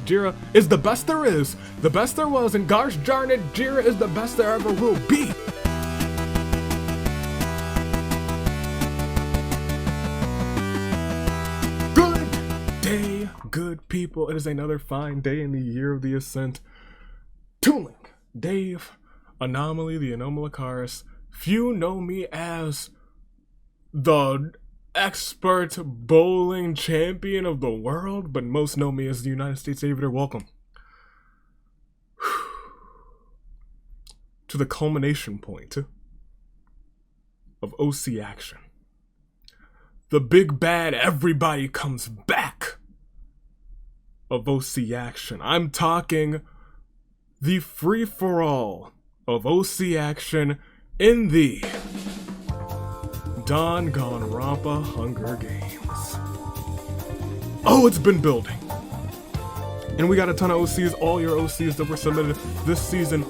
Jira is the best there is, the best there was, and gosh darn it, Jira is the best there ever will be. Good day, good people. It is another fine day in the year of the Ascent. Tooling, Dave, Anomaly, the Anomalocaris. Few know me as the expert bowling champion of the world, but most know me as the United States Aviator. Welcome to the culmination point of OC action. The big bad everybody comes back of OC action. I'm talking the free-for-all of OC action in the Danganronpa Hunger Games. Oh, it's been building. And we got a ton of OCs, all your OCs that were submitted this season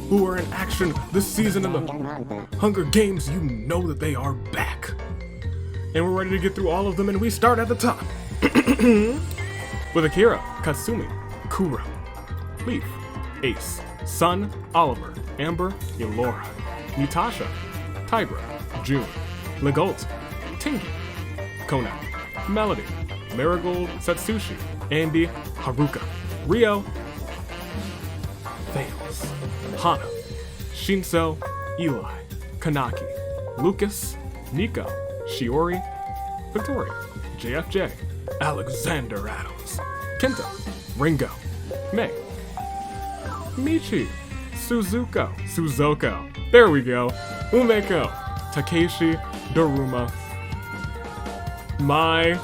who are in action this season in the Hunger Games. You know that they are back. And we're ready to get through all of them, and we start at the top. With Akira, Katsumi, Kuro, Leaf, Ace, Sun, Oliver, Amber, Elora, Natasha, Tigra, June, Legault, Tingy, Kona, Melody, Marigold, Satsushi, Andy, Haruka, Rio, Fails, Hana, Shinso, Eli, Kanaki, Lucas, Nico, Shiori, Victoria, JFJ, Alexander Adams, Kenta, Ringo, Mei, Michi, Suzuko, there we go, Umeko, Takeshi, Daruma, Mai,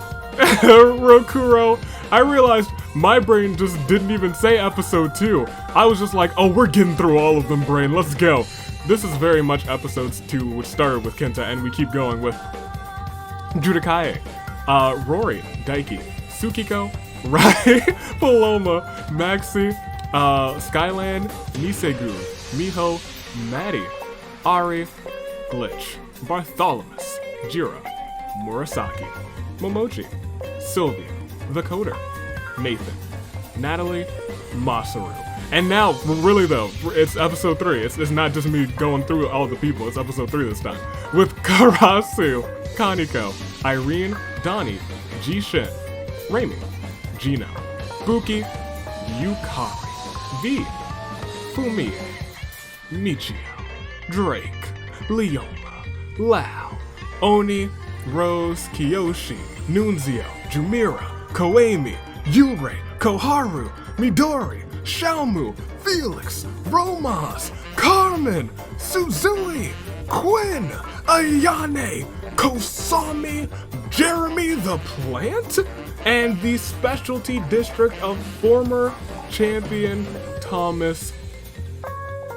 Rokuro. I realized my brain just didn't even say episode 2. I was just like, oh, we're getting through all of them, brain, let's go. This is very much episodes 2, which started with Kenta, and we keep going with Judakae, Rory, Daiki, Tsukiko, Rai, Paloma, Maxi, Skyland, Nisegu, Miho, Maddie, Ari, Glitch, Bartholomew, Jira, Murasaki, Momochi, Sylvia, The Coder, Nathan, Natalie, Masaru. And now, really though, it's episode 3. It's not just me going through all the people, it's episode 3 this time. With Karasu, Kaniko, Irene, Donnie, Jishin, Raimi, Gino, Buki, Yukari, V, Fumi, Michio, Drake, Leoma, Lau, Oni, Rose, Kiyoshi, Nunzio, Jumira, Koemi, Yurei, Koharu, Midori, Xiaomu, Felix, Romas, Carmen, Suzui, Quinn, Ayane, Kosami, Jeremy the Plant, and the specialty district of former champion Thomas,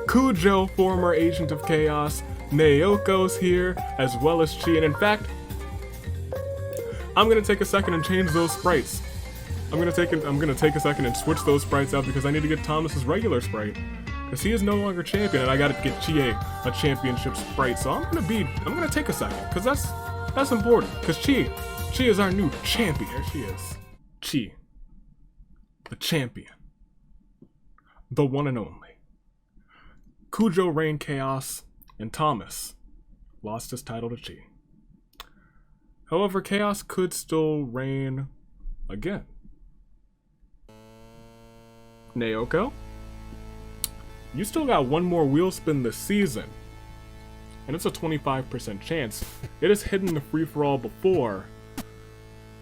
Kujo, former agent of chaos, Naoko's here, as well as Chi, and in fact, I'm gonna take a second and change those sprites. I'm gonna take a second and switch those sprites out because I need to get Thomas's regular sprite. Because he is no longer champion, and I gotta get Chie a championship sprite. So I'm gonna take a second, because that's important. Because Chi is our new champion. There she is. Chi. The champion. The one and only. Kujo reigned chaos, and Thomas lost his title to Chi. However, chaos could still reign again. Naoko, you still got one more wheel spin this season, and it's a 25% chance. It has hidden the free-for-all before.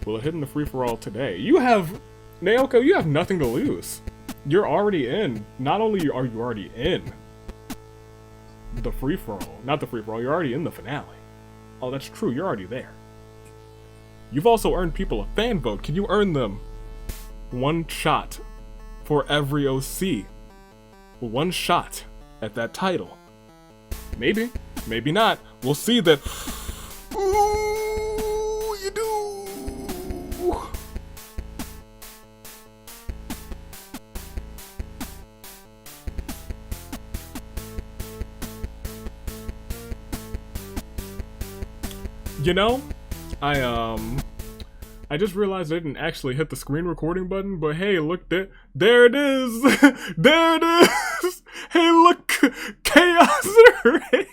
Will it hidden the free-for-all today? Naoko, you have nothing to lose. You're already in. Not only are you already in the free-for-all, not the free-for-all, you're already in the finale. Oh, that's true, you're already there. You've also earned people a fan vote. Can you earn them? One shot for every OC. One shot at that title. Maybe, maybe not. We'll see that. Ooh, you do. You know, I I just realized I didn't actually hit the screen recording button, but hey, look, there it is! There it is! Hey, look! Chaos Raid!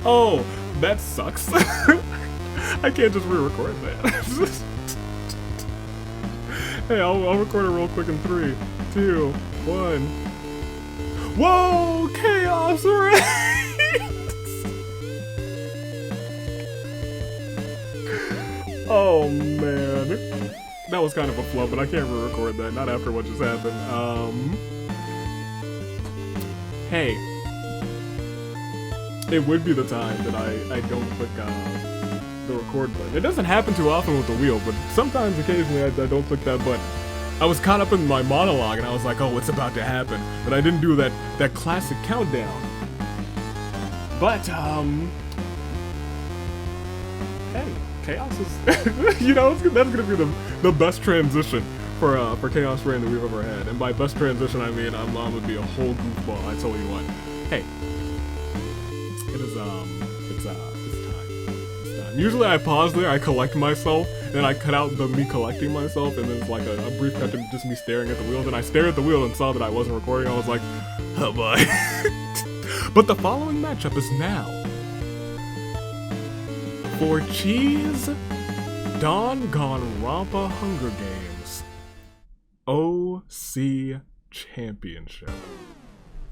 Oh, that sucks. I can't just re-record that. Hey, I'll record it real quick in 3, 2, 1. Whoa, Chaos Raid! Oh man, that was kind of a flub, but I can't re-record that. Not after what just happened. Hey. It would be the time that I don't click the record button. It doesn't happen too often with the wheel, but sometimes, occasionally, I don't click that button. I was caught up in my monologue, and I was like, oh, what's about to happen? But I didn't do that classic countdown. But, hey, Chaos is, you know, that's gonna be the best transition for Chaos Raid that we've ever had. And by best transition, I mean, I'm gonna be a whole goofball, I tell you what. Hey. It's time. It's time. Usually I pause there, I collect myself, then I cut out the me collecting myself, and then it's like a brief cut to just me staring at the wheel. Then I stared at the wheel and saw that I wasn't recording. I was like, oh boy. But the following matchup is now for Cheese Danganronpa Hunger Games OC Championship.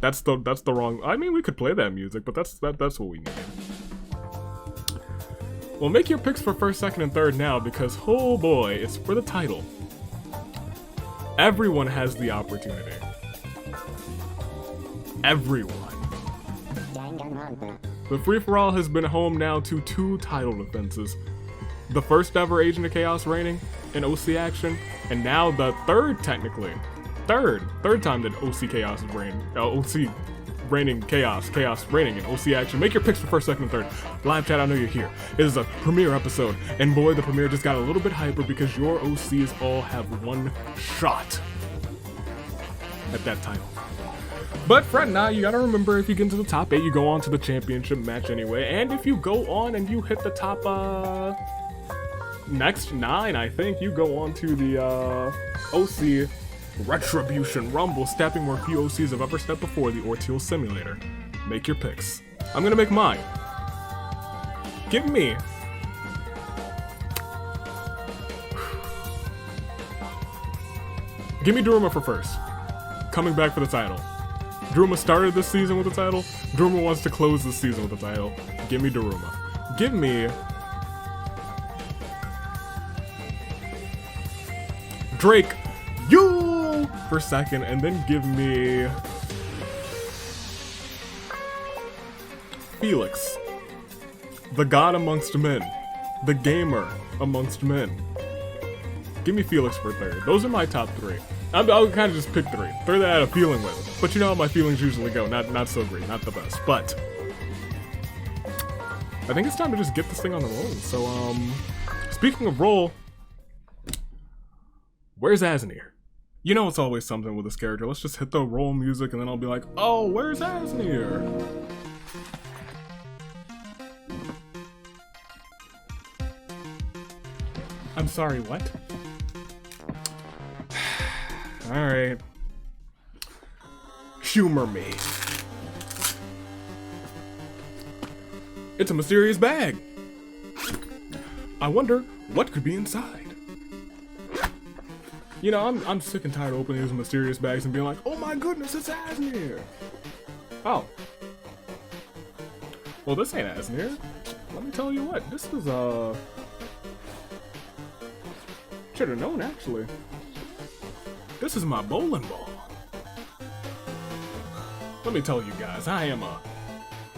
That's the wrong. I mean, we could play that music, but that's what we need. Well, make your picks for first, second, and third now, because oh boy, it's for the title. Everyone has the opportunity. Everyone. The free-for-all has been home now to 2 title defenses. The first ever Agent of Chaos reigning in OC action, and now the third, technically. Third time that OC Chaos is reigning. OC reigning Chaos reigning in OC action. Make your picks for first, second, and third. Live chat, I know you're here. It is a premiere episode, and boy, the premiere just got a little bit hyper because your OCs all have one shot at that title. But fret not, you gotta remember, if you get into the top 8, you go on to the championship match anyway, and if you go on and you hit the top, next 9, I think, you go on to the, OC Retribution Rumble, stepping where few OCs have ever stepped before, the Orteil simulator. Make your picks. I'm gonna make mine. Give me Daruma for first. Coming back for the title. Daruma started this season with the title. Daruma wants to close this season with the title. Give me Daruma. Give me Drake. You for second, and then give me Felix, the god amongst men, the gamer amongst men. Give me Felix for third. Those are my top 3. I'll kind of just pick 3 that I had a feeling with, but you know how my feelings usually go. Not so great, not the best, but I think it's time to just get this thing on the roll. So speaking of roll, where's Asnir? You know it's always something with this character. Let's just hit the roll music and then I'll be like, oh, where's Asnir? I'm sorry, what? Alright. Humor me. It's a mysterious bag. I wonder what could be inside. You know, I'm sick and tired of opening these mysterious bags and being like, oh my goodness, it's Asnir! Oh. Well, this ain't Asnir. Let me tell you what, this was, should've known, actually. This is my bowling ball. Let me tell you guys, I am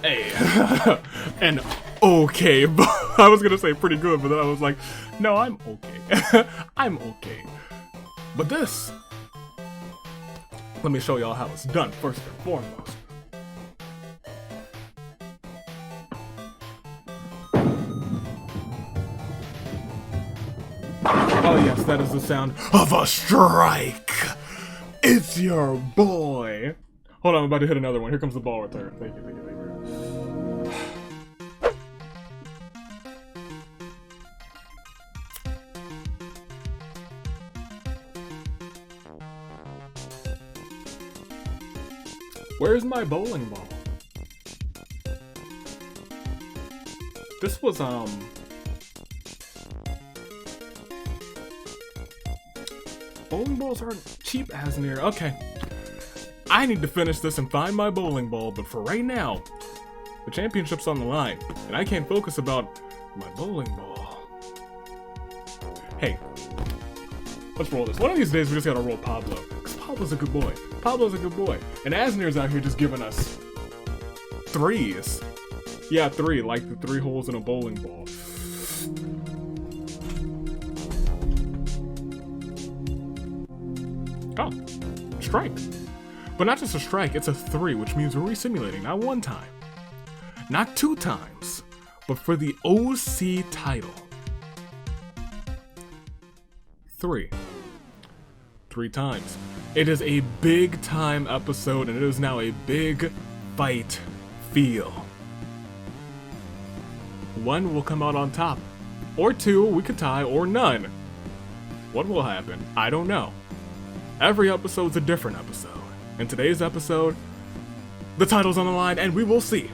an okay, I was gonna say pretty good, but then I was like, no, I'm okay. I'm okay. But this, let me show y'all how it's done first and foremost. Oh yes, that is the sound of a strike! It's your boy! Hold on, I'm about to hit another one. Here comes the ball return. Thank you, thank you, thank you. Where's my bowling ball? This was, bowling balls aren't cheap as near. Okay. I need to finish this and find my bowling ball, but for right now, the championship's on the line, and I can't focus about my bowling ball. Hey, let's roll this. One of these days, we just gotta roll Pablo, because Pablo's a good boy. Pablo's a good boy. And Asnir's out here just giving us threes. Yeah, three, like the 3 holes in a bowling ball. Oh, strike. But not just a strike, it's a 3, which means we're re-simulating, not 1 time. Not 2 times, but for the OC title. 3 times. It is a big time episode, and it is now a big fight feel. 1 will come out on top, or 2, we could tie, or none. What will happen? I don't know. Every episode's a different episode. In today's episode, the title's on the line, and we will see.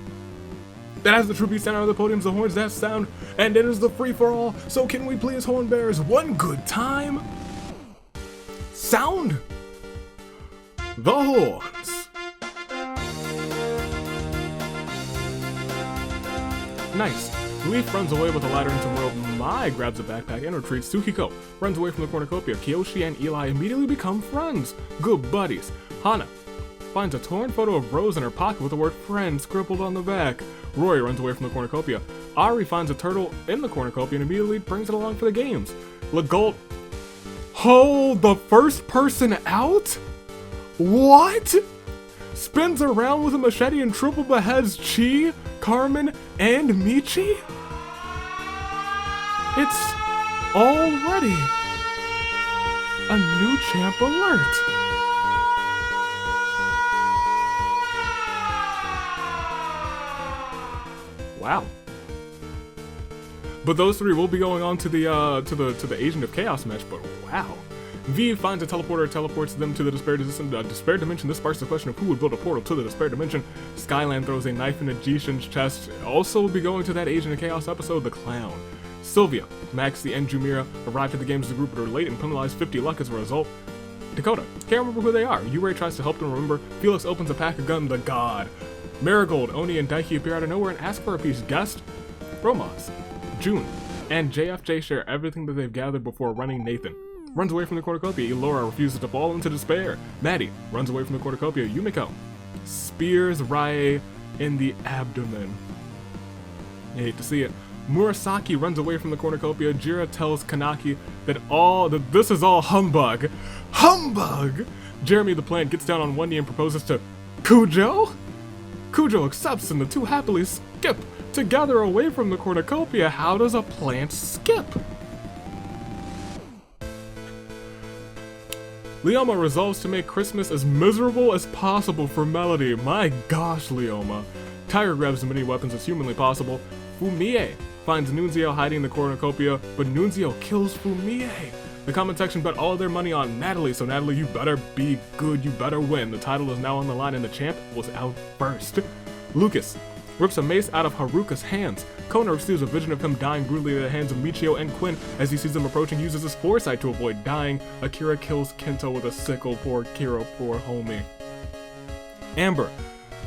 That has the tribute center of the podiums, the horns that sound, and it is the free-for-all. So can we please, horn bearers, one good time? Sound the horns. Nice. Leaf runs away with a ladder and some rope. Mai grabs a backpack and retreats. Tsukiko runs away from the cornucopia. Kiyoshi and Eli immediately become friends. Good buddies. Hana finds a torn photo of Rose in her pocket with the word friend scribbled on the back. Rory runs away from the cornucopia. Ari finds a turtle in the cornucopia and immediately brings it along for the games. Legault, hold the first person out? What? Spins around with a machete and triple beheads Chi, Carmen, and Michi? It's already a new champ alert. Wow. But those 3 will be going on to the Agent of Chaos match, but wow. V finds a teleporter, teleports them to the despair dimension. This sparks the question of who would build a portal to the despair dimension. Skyland throws a knife into Jishin's chest. Also will be going to that Agent of Chaos episode, The Clown. Sylvia, Maxie, and Jumira arrive at the games as a group but are late and penalized 50 luck as a result. Dakota, can't remember who they are. Yurei tries to help them remember. Felix opens a pack of gun, the god. Marigold, Oni, and Daiki appear out of nowhere and ask for a piece. Guest, Romaz, June, and JFJ share everything that they've gathered before running Nathan. Runs away from the cornucopia. Elora refuses to fall into despair. Maddie runs away from the cornucopia. Yumiko spears Rai in the abdomen. I hate to see it. Murasaki runs away from the cornucopia. Jira tells Kanaki that this is all humbug. Humbug! Jeremy the plant gets down on one knee and proposes to Kujo? Kujo accepts and the 2 happily skip together away from the cornucopia. How does a plant skip? Leoma resolves to make Christmas as miserable as possible for Melody. My gosh, Leoma. Tiger grabs as many weapons as humanly possible. Fumie finds Nunzio hiding in the cornucopia, but Nunzio kills Fumie. The comment section bet all of their money on Natalie, so Natalie, you better be good, you better win. The title is now on the line and the champ was out first. Lucas rips a mace out of Haruka's hands. Kona receives a vision of him dying brutally at the hands of Michio and Quinn. As he sees them approaching, uses his foresight to avoid dying. Akira kills Kento with a sickle. Poor Kiro, poor homie. Amber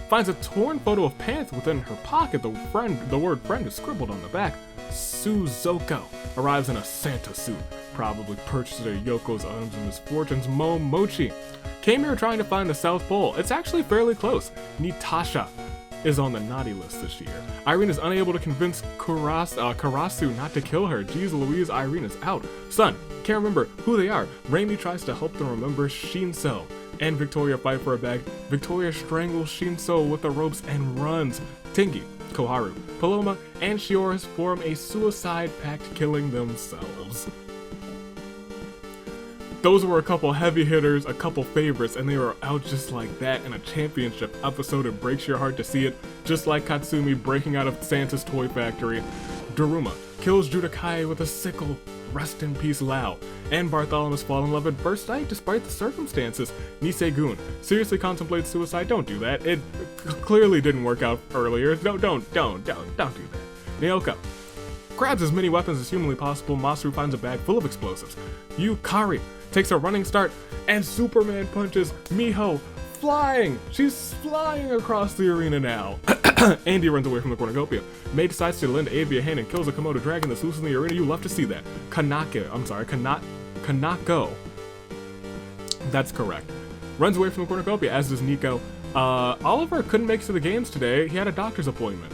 finds a torn photo of pants within her pocket. The word friend is scribbled on the back. Suzoko arrives in a Santa suit, probably purchased at Yoko's Items of Misfortunes. Momochi came here trying to find the South Pole. It's actually fairly close. Natasha is on the naughty list this year. Irene is unable to convince Karasu not to kill her. Jeez Louise, Irene is out. Son, can't remember who they are. Raimi tries to help them remember Shinso and Victoria fight for a bag. Victoria strangles Shinso with the ropes and runs. Tingy, Koharu, Paloma, and Shiores form a suicide pact, killing themselves. Those were a couple heavy hitters, a couple favorites, and they were out just like that in a championship episode. It breaks your heart to see it, just like Katsumi breaking out of Santa's toy factory. Daruma kills Judokai with a sickle. Rest in peace, Lao. And Bartholomew fall in love at first sight despite the circumstances. Nisei-gun seriously contemplates suicide. Don't do that. It clearly didn't work out earlier. Don't do that. Naoka grabs as many weapons as humanly possible. Masaru finds a bag full of explosives. Yukari takes a running start, and Superman punches Miho, flying! She's flying across the arena now. Andy runs away from the cornucopia. May decides to lend Avi a hand and kills a Komodo dragon that's loose in the arena. You love to see that. Kanako. That's correct. Runs away from the cornucopia, as does Nico. Oliver couldn't make it to the games today. He had a doctor's appointment.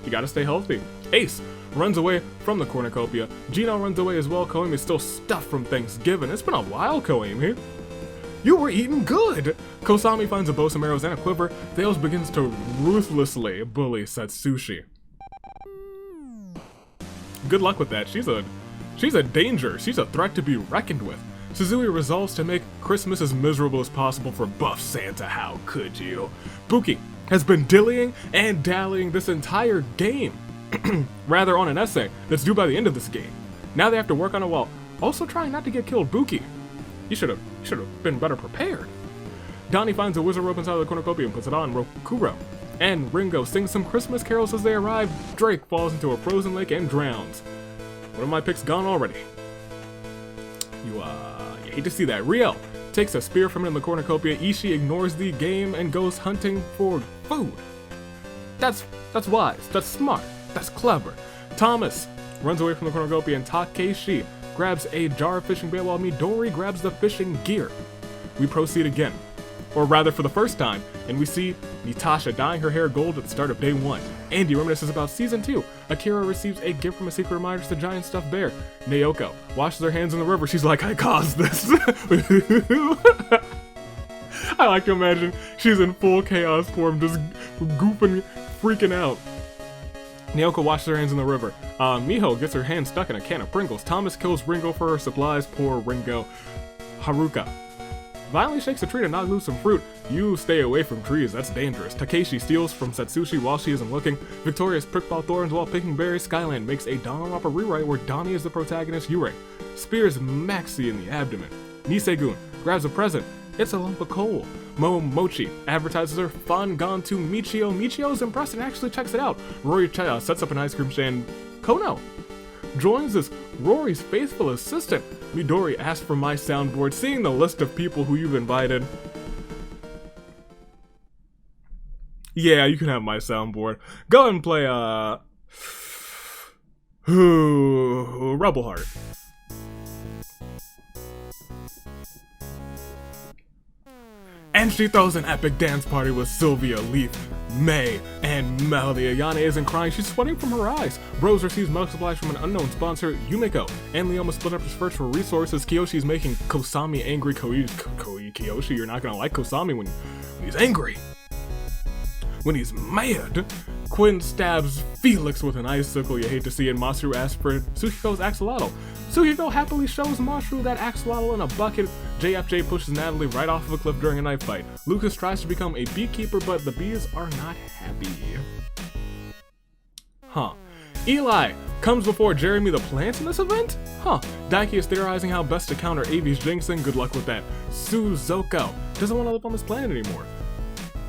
You gotta stay healthy. Ace runs away from the cornucopia. Gino runs away as well. Koimi is still stuffed from Thanksgiving. It's been a while, Koimi. You were eating good! Kosami finds a bow, some arrows, and a quiver. Thales begins to ruthlessly bully Satsushi. Good luck with that. She's a danger. She's a threat to be reckoned with. Suzui resolves to make Christmas as miserable as possible for buff Santa. How could you? Buki has been dillying and dallying this entire game. Rather, on an essay that's due by the end of this game. Now they have to work on it while also trying not to get killed. Buki, you should have been better prepared. Donnie finds a wizard rope inside the cornucopia and puts it on. Rokuro and Ringo sing some Christmas carols as they arrive. Drake falls into a frozen lake and drowns. One of my picks gone already. You hate to see that. Riel takes a spear from in the cornucopia. Ishii ignores the game and goes hunting for food. That's wise. That's smart. That's clever. Thomas runs away from the cornucopia and Takeshi grabs a jar of fishing bait while Midori grabs the fishing gear. We proceed again, or rather for the first time, and we see Natasha dyeing her hair gold at the start of day 1. Andy reminisces about season 2. Akira receives a gift from a secret reminder. It's the giant stuffed bear. Naoko washes her hands in the river. She's like, I caused this. I like to imagine she's in full chaos form, just goofing, freaking out. Naoko washes her hands in the river. Miho gets her hand stuck in a can of Pringles. Thomas kills Ringo for her supplies. Poor Ringo. Haruka violently shakes a tree to knock loose some fruit. You stay away from trees, that's dangerous. Takeshi steals from Satsushi while she isn't looking. Victoria's pricked by thorns while picking berries. Skyland makes a Danganronpa rewrite where Donnie is the protagonist. Yurei spears Maxie in the abdomen. Nisei-gun grabs a present. It's a lump of coal. Momochi advertises her fun gone to Michio. Michio's impressed and actually checks it out. Rory sets up an ice cream stand. Kono joins as Rory's faithful assistant. Midori asks for my soundboard. Seeing the list of people who you've invited, yeah, you can have my soundboard. Go ahead and play Rebel Heart. And she throws an epic dance party with Sylvia, Leaf, May, and Melody. Ayane isn't crying, she's sweating from her eyes. Rose receives milk supplies from an unknown sponsor. Yumiko and Leoma split up to search for resources. Kiyoshi's making Kosami angry. Kiyoshi, you're not gonna like Kosami when he's angry. When he's mad. Quinn stabs Felix with an icicle. You hate to see it. Masaru asks for Suhiko's axolotl. Suhiko happily shows Masaru that axolotl in a bucket. JFJ pushes Natalie right off of a cliff during a knife fight. Lucas tries to become a beekeeper, but the bees are not happy. Eli comes before Jeremy the plant in this event? Daiki is theorizing how best to counter Avi's jinxing. Good luck with that. Suzoko doesn't want to live on this planet anymore.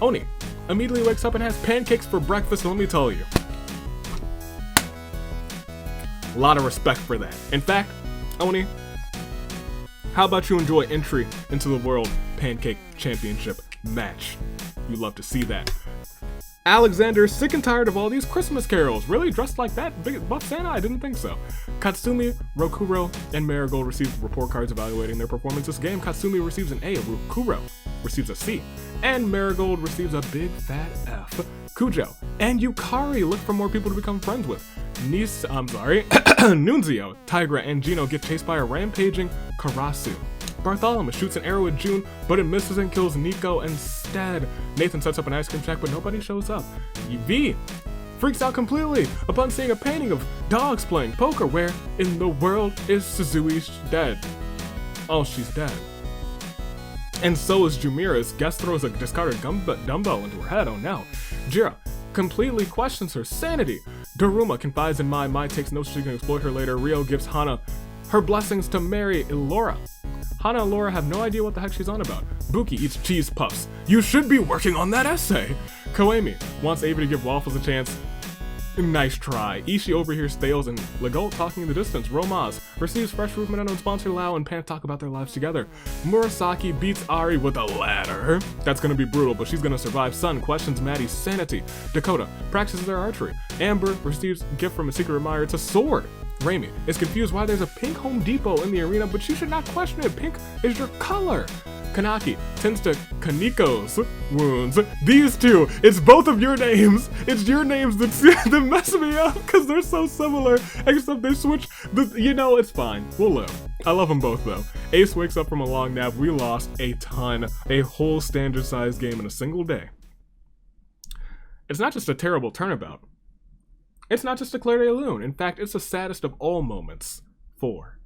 Oni immediately wakes up and has pancakes for breakfast. Let me tell you, a lot of respect for that. In fact, Oni, how about you enjoy entry into the World Pancake Championship match? You love to see that. Alexander, sick and tired of all these Christmas carols. Really? Dressed like that? Big buff Santa? I didn't think so. Katsumi, Rokuro, and Marigold receive report cards evaluating their performance this game. Katsumi receives an A, Rokuro receives a C, and Marigold receives a big fat F. Kujo and Yukari look for more people to become friends with. Nunzio, Tigra, and Gino get chased by a rampaging Karasu. Bartholomew shoots an arrow at June, but it misses and kills Nico instead. Nathan sets up an ice cream shack, but nobody shows up. V freaks out completely upon seeing a painting of dogs playing poker. Where in the world is Suzui dead? Oh, she's dead. And so is Jumira's. Guest throws a discarded dumbbell into her head. Oh no. Jira completely questions her sanity. Daruma confides in Mai. Mai takes notes she can exploit her later. Rio gives Hana her blessings to marry Elora. Hana and Laura have no idea what the heck she's on about. Buki eats cheese puffs. You should be working on that essay. Koemi wants Avi to give Waffles a chance. Nice try. Ishii overhears Thales and Legault talking in the distance. Romaz receives fresh fruit from an unknown sponsor. Lau and Pan talk about their lives together. Murasaki beats Ari with a ladder. That's gonna be brutal, but she's gonna survive. Sun questions Maddie's sanity. Dakota practices their archery. Amber receives a gift from a secret admirer. It's a sword. Raimi is confused why there's a pink Home Depot in the arena, but you should not question it. Pink is your color. Kanaki tends to Kaniko's wounds. These two, it's both of your names. It's your names that mess me up because they're so similar, except they switch. It's fine. We'll live. I love them both though. Ace wakes up from a long nap. We lost a ton, a whole standard sized game in a single day. It's not just a terrible turnabout. It's not just a Claire de Lune. In fact, it's the saddest of all moments for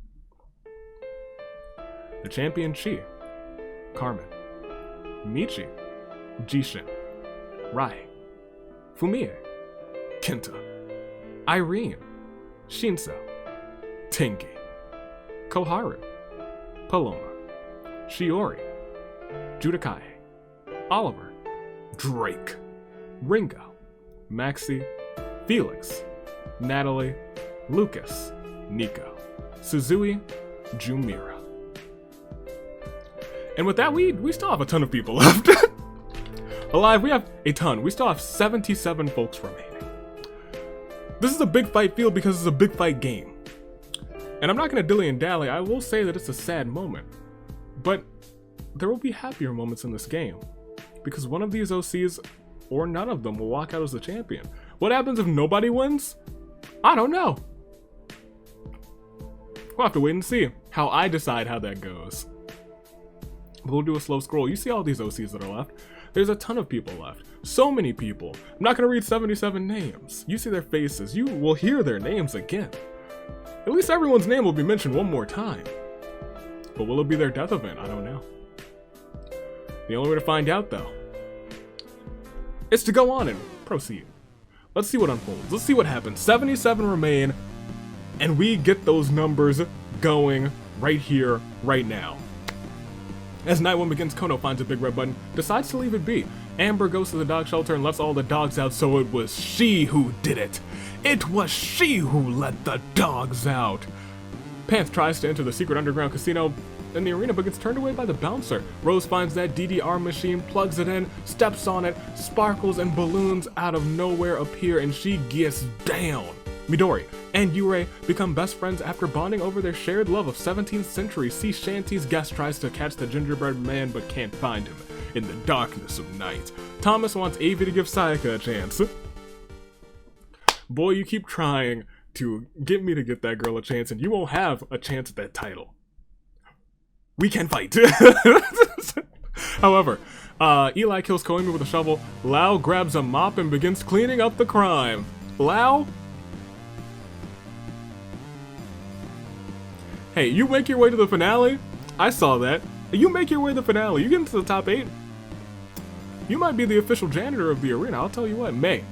the champion Chi, Carmen, Michi, Jishin, Rai, Fumie, Kenta, Irene, Shinso, Tengi, Koharu, Paloma, Shiori, Judikai, Oliver, Drake, Ringo, Maxi, Felix, Natalie, Lucas, Nico, Suzui, Jumira. And with that, we still have a ton of people left. Alive, we have a ton. We still have 77 folks remaining. This is a big fight field because it's a big fight game. And I'm not going to dilly and dally. I will say that it's a sad moment. But there will be happier moments in this game. Because one of these OCs, or none of them, will walk out as the champion. What happens if nobody wins? I don't know. We'll have to wait and see how I decide how that goes. But we'll do a slow scroll. You see all these OCs that are left. There's a ton of people left. So many people. I'm not going to read 77 names. You see their faces. You will hear their names again. At least everyone's name will be mentioned one more time. But will it be their death event? I don't know. The only way to find out, though, is to go on and proceed. Let's see what unfolds. Let's see what happens. 77 remain, and we get those numbers going right here, right now. As night one begins, Kono finds a big red button, decides to leave it be. Amber goes to the dog shelter and lets all the dogs out, so it was she who did it. It was she who let the dogs out. Panth tries to enter the secret underground casino in the arena, but gets turned away by the bouncer. Rose finds that DDR machine, plugs it in, steps on it, sparkles and balloons out of nowhere appear, and she gets down. Midori and Yurei become best friends after bonding over their shared love of 17th century sea shanties. Guest tries to catch the gingerbread man but can't find him in the darkness of night. Thomas wants Avi to give Sayaka a chance. Boy, you keep trying to get me to get that girl a chance, and you won't have a chance at that title. We can fight. However, Eli kills Koimi with a shovel. Lau grabs a mop and begins cleaning up the crime. Lau? Hey, you make your way to the finale? I saw that. You make your way to the finale. You get into the top 8. You might be the official janitor of the arena. I'll tell you what. May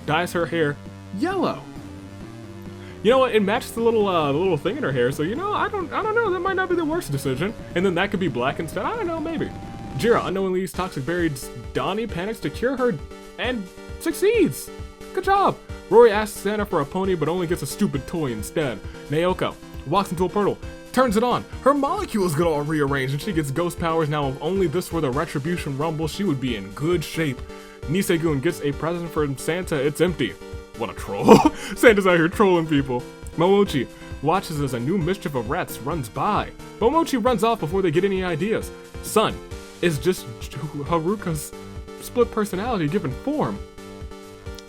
dyes her hair yellow. You know what? It matches the little thing in her hair, so I don't know. That might not be the worst decision. And then that could be black instead. I don't know, maybe. Jira unknowingly eats toxic berries. Donnie panics to cure her and succeeds. Good job. Rory asks Santa for a pony, but only gets a stupid toy instead. Naoko walks into a portal, turns it on. Her molecules get all rearranged and she gets ghost powers. Now, if only this were the Retribution Rumble, she would be in good shape. Niseigun gets a present from Santa. It's empty. What a troll. Santa's out here trolling people. Momochi watches as a new mischief of rats runs by. Momochi runs off before they get any ideas. Sun is just Haruka's split personality given form.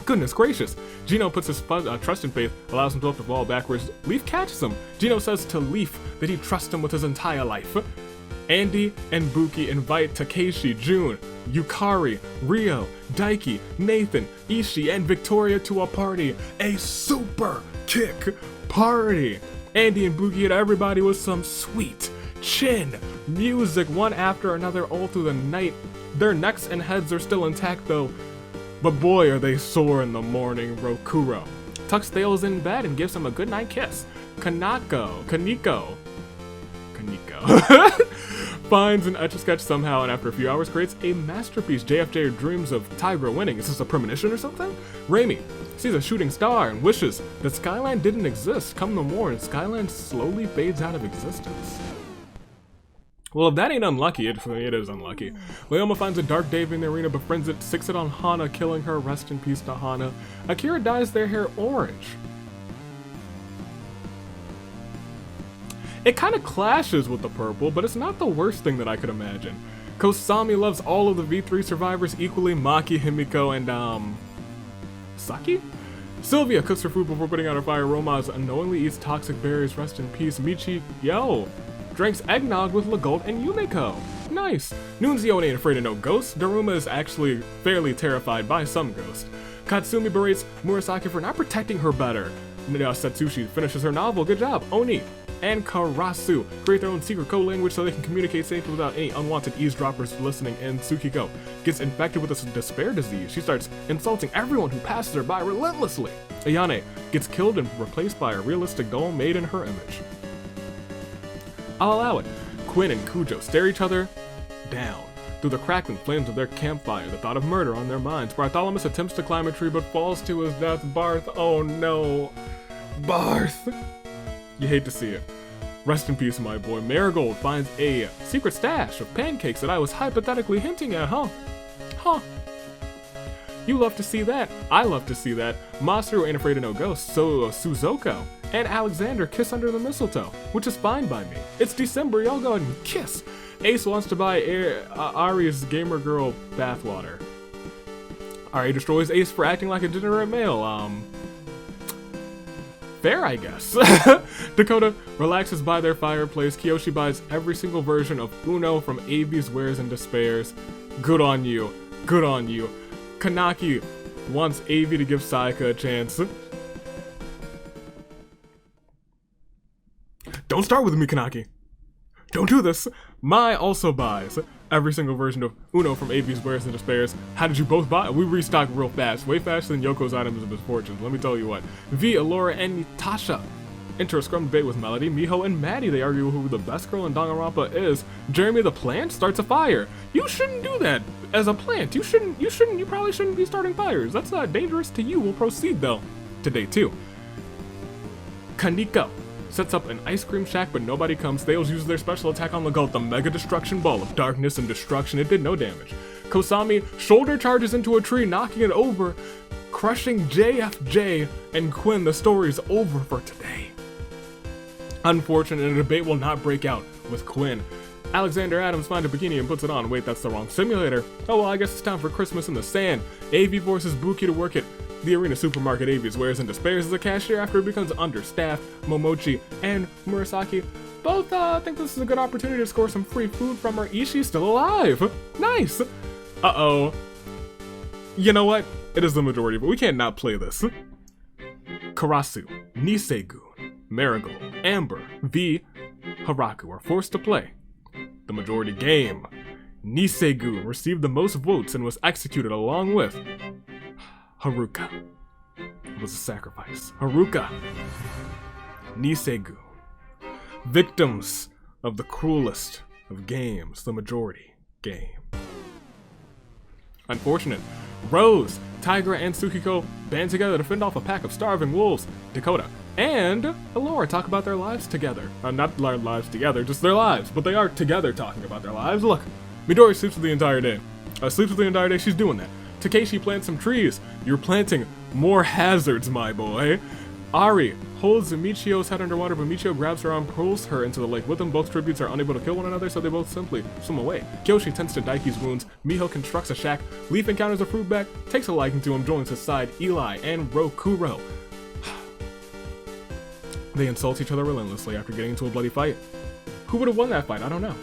Goodness gracious. Gino puts his trust in Faith, allows himself to fall backwards. Leaf catches him. Gino says to Leaf that he trusts him with his entire life. Andy and Buki invite Takeshi, Jun, Yukari, Rio, Daiki, Nathan, Ishii, and Victoria to a party. A super kick party. Andy and Buki hit everybody with some sweet chin music, one after another all through the night. Their necks and heads are still intact though. But boy, are they sore in the morning. Rokuro tucks Thales in bed and gives him a goodnight kiss. Kaniko finds an Etch-a-Sketch somehow, and after a few hours creates a masterpiece. JFJ dreams of Tigra winning. Is this a premonition or something? Raimi sees a shooting star and wishes that Skyland didn't exist. Come no more, and Skyland slowly fades out of existence. Well, if that ain't unlucky, it is unlucky. Leoma finds a dark Dave in the arena, befriends it, sticks it on Hana, killing her. Rest in peace to Hana. Akira dyes their hair orange. It kind of clashes with the purple, but it's not the worst thing that I could imagine. Kosami loves all of the V3 survivors equally, Maki, Himiko, and Saki? Sylvia cooks her food before putting out her fire. Romaz unknowingly eats toxic berries. Rest in peace. Michi, drinks eggnog with Legault and Yumiko. Nice. Nunzio ain't afraid of no ghosts. Daruma is actually fairly terrified by some ghosts. Katsumi berates Murasaki for not protecting her better. Setsushi finishes her novel. Good job. Oni and Karasu create their own secret code language so they can communicate safely without any unwanted eavesdroppers listening, and Tsukiko gets infected with a despair disease. She starts insulting everyone who passes her by relentlessly. Ayane gets killed and replaced by a realistic doll made in her image. I'll allow it. Quinn and Kujo stare each other down. Through the crackling flames of their campfire, the thought of murder on their minds. Bartholomew attempts to climb a tree but falls to his death. Barth, oh no. Barth. You hate to see it. Rest in peace, my boy. Marigold finds a secret stash of pancakes that I was hypothetically hinting at, huh? You love to see that. I love to see that. Masaru ain't afraid of no ghosts, so Suzoko and Alexander kiss under the mistletoe, which is fine by me. It's December, y'all go ahead and kiss. Ace wants to buy Ari's gamer girl bathwater. Ari destroys Ace for acting like a degenerate male. Fair, I guess. Dakota relaxes by their fireplace. Kiyoshi buys every single version of Uno from Avi's Wares and Despairs. Good on you. Good on you. Kanaki wants Avi to give Sayaka a chance. Don't start with me, Kanaki. Don't do this. Mai also buys every single version of Uno from Avi's Wares and Despairs. How did you both buy? We restock real fast. Way faster than Yoko's items of misfortune. Let me tell you what. V, Alora, and Natasha enter a scrum debate with Melody, Miho, and Maddie. They argue who the best girl in Danganronpa is. Jeremy the plant starts a fire. You shouldn't do that as a plant. You probably shouldn't be starting fires. That's dangerous to you. We'll proceed though to day 2. Kaniko sets up an ice cream shack, but nobody comes. Thales uses their special attack on Legault, the Mega Destruction Ball of darkness and destruction. It did no damage. Kosami shoulder charges into a tree, knocking it over, crushing JFJ and Quinn. The story's over for today. Unfortunate, a debate will not break out with Quinn. Alexander Adams finds a bikini and puts it on. Wait, that's the wrong simulator. Oh well, I guess it's time for Christmas in the sand. AV forces Buki to work at the arena supermarket. Avi's Wares and Despairs as a cashier after it becomes understaffed. Momochi and Murasaki both think this is a good opportunity to score some free food from her. Ishii's still alive. Nice. Uh-oh. You know what? It is the majority, but we can't not play this. Karasu, Niseigun, Marigold, Amber, V, Haraku are forced to play the majority game. Niseigun received the most votes and was executed along with Haruka. It was a sacrifice. Haruka. Niseigun. Victims of the cruelest of games, the majority game. Unfortunate. Rose, Tigra, and Tsukiko band together to fend off a pack of starving wolves. Dakota and Allure talk about their lives together. Not their lives together, just their lives, but they are together talking about their lives. Look, Midori sleeps for the entire day. Sleeps for the entire day, she's doing that. Takeshi plants some trees. You're planting more hazards, my boy. Ari holds Michio's head underwater, but Michio grabs her arm, pulls her into the lake with him. Both tributes are unable to kill one another, so they both simply swim away. Kyoshi tends to Daiki's wounds. Miho constructs a shack. Leaf encounters a fruit bat, takes a liking to him, joins his side. Eli and Rokuro. They insult each other relentlessly after getting into a bloody fight. Who would have won that fight? I don't know.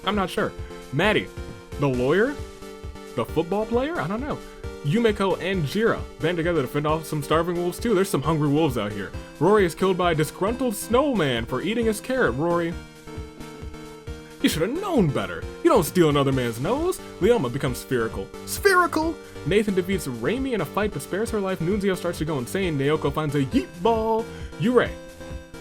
I'm not sure. Maddie, the lawyer? The football player? I don't know. Yumeko and Jira band together to fend off some starving wolves too. There's some hungry wolves out here. Rory is killed by a disgruntled snowman for eating his carrot. Rory, you should have known better. You don't steal another man's nose. Leoma becomes spherical. Spherical! Nathan defeats Raimi in a fight but spares her life. Nunzio starts to go insane. Naoko finds a yeet ball. Yurei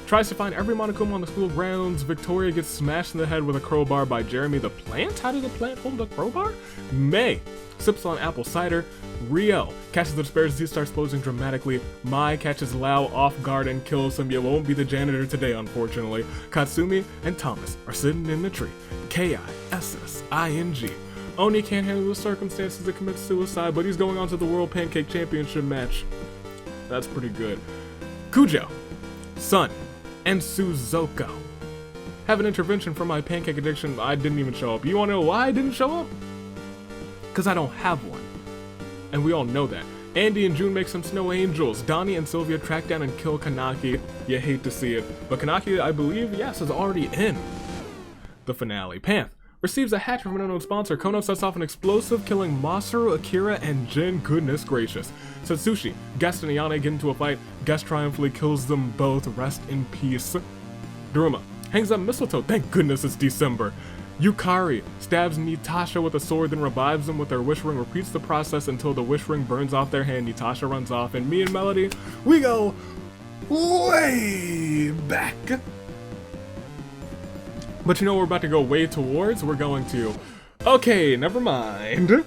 tries to find every Monokuma on the school grounds. Victoria gets smashed in the head with a crowbar by Jeremy the plant. How did the plant hold a crowbar? May sips on apple cider. Rio catches the spares as he starts exploding dramatically. Mai catches Lau off guard and kills him. You won't be the janitor today, unfortunately. Katsumi and Thomas are sitting in the tree. K-I-S-S-I-N-G. Oni can't handle the circumstances and commits suicide, but he's going on to the World Pancake Championship match. That's pretty good. Kujo, Sun, and Suzoko have an intervention for my pancake addiction. I didn't even show up. You wanna know why I didn't show up? Because I don't have one. And we all know that. Andy and June make some snow angels. Donnie and Sylvia track down and kill Kanaki. You hate to see it. But Kanaki, I believe, yes, is already in the finale. Panth receives a hatch from an unknown sponsor. Kono sets off an explosive, killing Masaru, Akira, and Jin. Goodness gracious. Satsushi, Guest, and Ayane get into a fight. Guest triumphantly kills them both. Rest in peace. Daruma hangs up mistletoe. Thank goodness it's December. Yukari stabs Natasha with a sword, then revives them with their wish ring, repeats the process until the wish ring burns off their hand. Natasha runs off, and me and Melody, we go way back. But you know what we're about to go way towards? We're going to... Okay, never mind.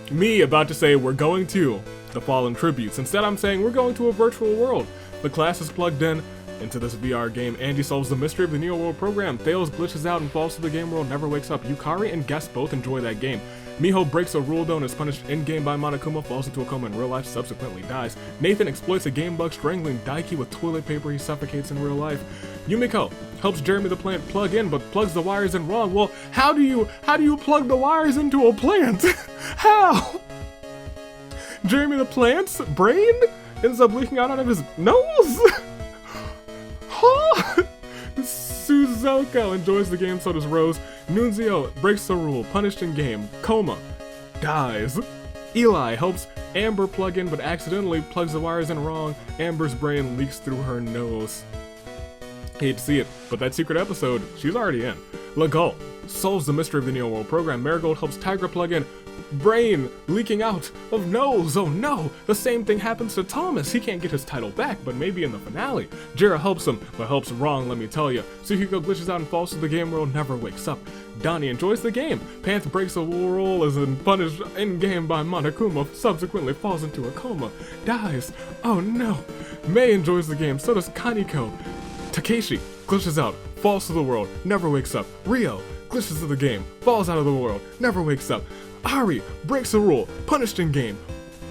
Me about to say we're going to the Fallen Tributes. Instead, I'm saying we're going to a virtual world. The class is plugged in into this VR game. Andy solves the mystery of the Neo World program. Thales glitches out and falls to the game world, never wakes up. Yukari and Guest both enjoy that game. Miho breaks a rule though and is punished in-game by Monokuma, falls into a coma in real life, subsequently dies. Nathan exploits a game bug, strangling Daiki with toilet paper. He suffocates in real life. Yumiko helps Jeremy the plant plug in, but plugs the wires in wrong. Well, how do you plug the wires into a plant? How? Jeremy the plant's brain ends up leaking out of his nose? Huh? Suzoko enjoys the game, so does Rose. Nunzio breaks the rule, punished in game. Coma dies. Eli helps Amber plug in, but accidentally plugs the wires in wrong. Amber's brain leaks through her nose. Hate to see it, but that secret episode, she's already in. Legault solves the mystery of the Neo World program. Marigold helps Tigra plug in. Brain leaking out of nose. Oh no! The same thing happens to Thomas. He can't get his title back, but maybe in the finale. Jira helps him, but helps wrong, let me tell you. Tsuhiko glitches out and falls to the game world, never wakes up. Donnie enjoys the game. Panth breaks a rule, is punished in-game by Monokuma, subsequently falls into a coma, dies. Oh no! Mei enjoys the game, so does Kaniko. Takeshi glitches out, falls to the world, never wakes up. Rio glitches to the game, falls out of the world, never wakes up. Ari breaks a rule, punished in game,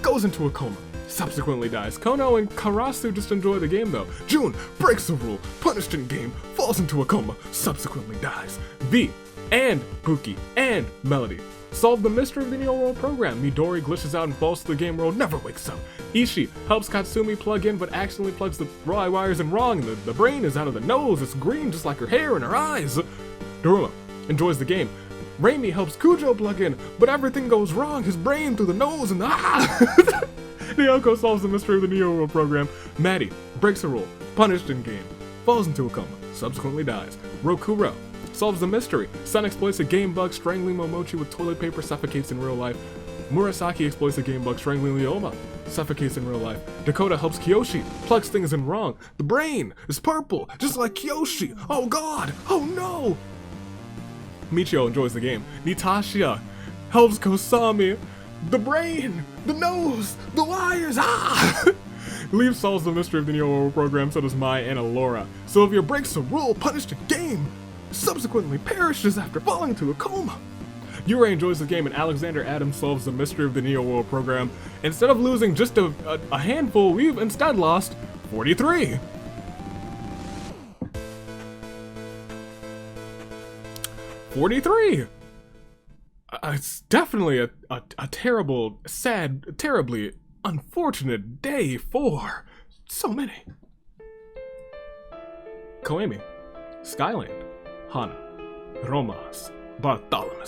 goes into a coma, subsequently dies. Kono and Karasu just enjoy the game though. June breaks a rule, punished in game, falls into a coma, subsequently dies. V and Buki and Melody solve the mystery of the Neo World program. Midori glitches out and falls to the game world, never wakes up. Ishii helps Katsumi plug in but accidentally plugs the wires in wrong. The brain is out of the nose, it's green just like her hair and her eyes. Daruma enjoys the game. Raimi helps Kujo plug in, but everything goes wrong. His brain through the nose and Nyoko solves the mystery of the Neo World program. Maddie breaks a rule, punished in game, falls into a coma, subsequently dies. Rokuro solves the mystery. Sun exploits a game bug, strangling Momochi with toilet paper, suffocates in real life. Murasaki exploits a game bug, strangling Leoma, suffocates in real life. Dakota helps Kiyoshi, plugs things in wrong. The brain is purple, just like Kiyoshi. Oh god, oh no! Michio enjoys the game. Natasha helps Kosami. The brain, the nose, the wires, Leaf solves the mystery of the Neo program, so does Mai and Alora. Sylvia breaks a rule, punished a game, subsequently perishes after falling into a coma. Yurei enjoys the game, and Alexander Adams solves the mystery of the Neo World program. Instead of losing just a handful, we've instead lost 43. It's definitely a terrible, sad, terribly unfortunate day for so many. Koemi, Skyland, Hana, Romas, Bartholomew,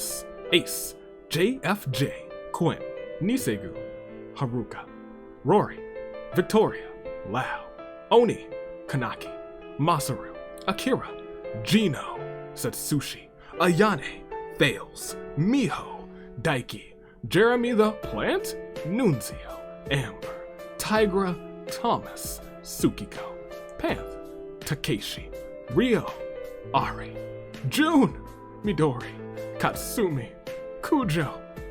Ace, JFJ, Quinn, Nisegu, Haruka, Rory, Victoria, Lau, Oni, Kanaki, Masaru, Akira, Gino, Satsushi, Ayane, Thales, Miho, Daiki, Jeremy the Plant, Nunzio, Amber, Tigra, Thomas, Tsukiko, Panth, Takeshi, Ryo, Ari, June, Midori, Katsumi, Kujo,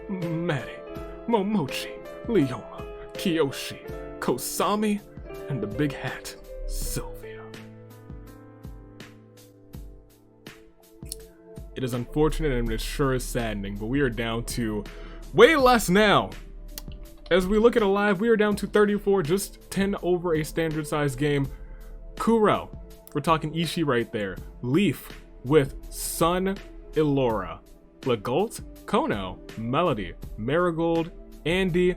Meri, Momochi, Leoma, Kiyoshi, Kosami, and the big hat, Sylvia. It is unfortunate and it sure is saddening, but we are down to way less now. As we look at Alive, we are down to 34, just 10 over a standard size game. Kuro, we're talking Ishii right there. Leaf with Sun, Elora, Legault, Kono, Melody, Marigold, Andy,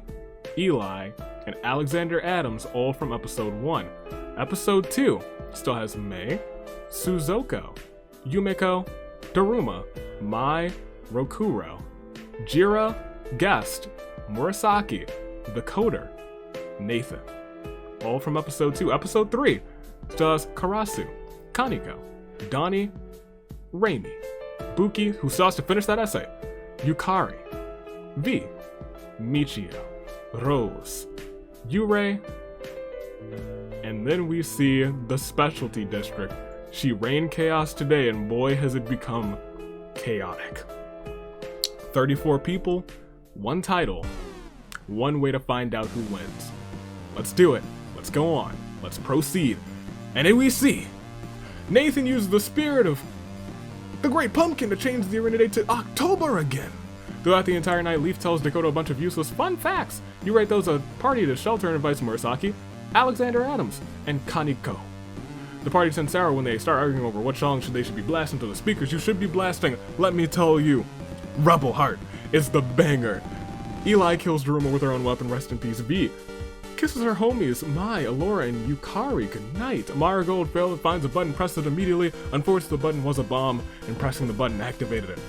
Eli, and Alexander Adams, all from episode 1. Episode 2 still has Mei, Suzoko, Yumeko, Daruma, Mai, Rokuro, Jira, Guest, Murasaki, The Coder, Nathan, all from episode 2. Episode 3 still has Karasu, Kaniko, Donnie, Raimi, Buki, who still has to finish that essay, Yukari, V, Michio, Rose, Yurei, and then we see the specialty district. She reigned chaos today, and boy has it become chaotic. 34 people, one title, one way to find out who wins. Let's do it. Let's go on. Let's proceed. And here we see Nathan uses the spirit of the Great Pumpkin to change the arena date to October again. Throughout the entire night, Leaf tells Dakota a bunch of useless fun facts. You write those a party to shelter and invites Murasaki, Alexander Adams, and Kaniko. The party sends Sarah when they start arguing over what song they should be blasting to the speakers. You should be blasting, let me tell you, Rebel Heart is the banger. Eli kills Daruma with her own weapon, rest in peace. V kisses her homies, Mai, Alora, and Yukari goodnight. Marigold finds a button, presses it immediately. Unfortunately, the button was a bomb, and pressing the button activated it.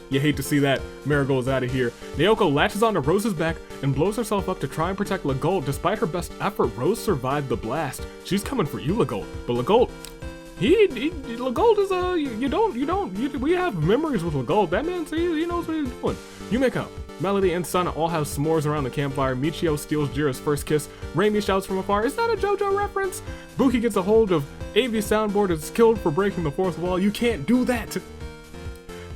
You hate to see that. Marigold's out of here. Naoko latches onto Rose's back and blows herself up to try and protect Legault. Despite her best effort, Rose survived the blast. She's coming for you, Legault. But Legault, Legault is we have memories with Legault. That man, he knows what he's doing. Yumeko, Melody, and Sun all have s'mores around the campfire. Michio steals Jira's first kiss. Raimi shouts from afar, "Is that a JoJo reference?" Buki gets a hold of AV's soundboard and is killed for breaking the fourth wall. You can't do that.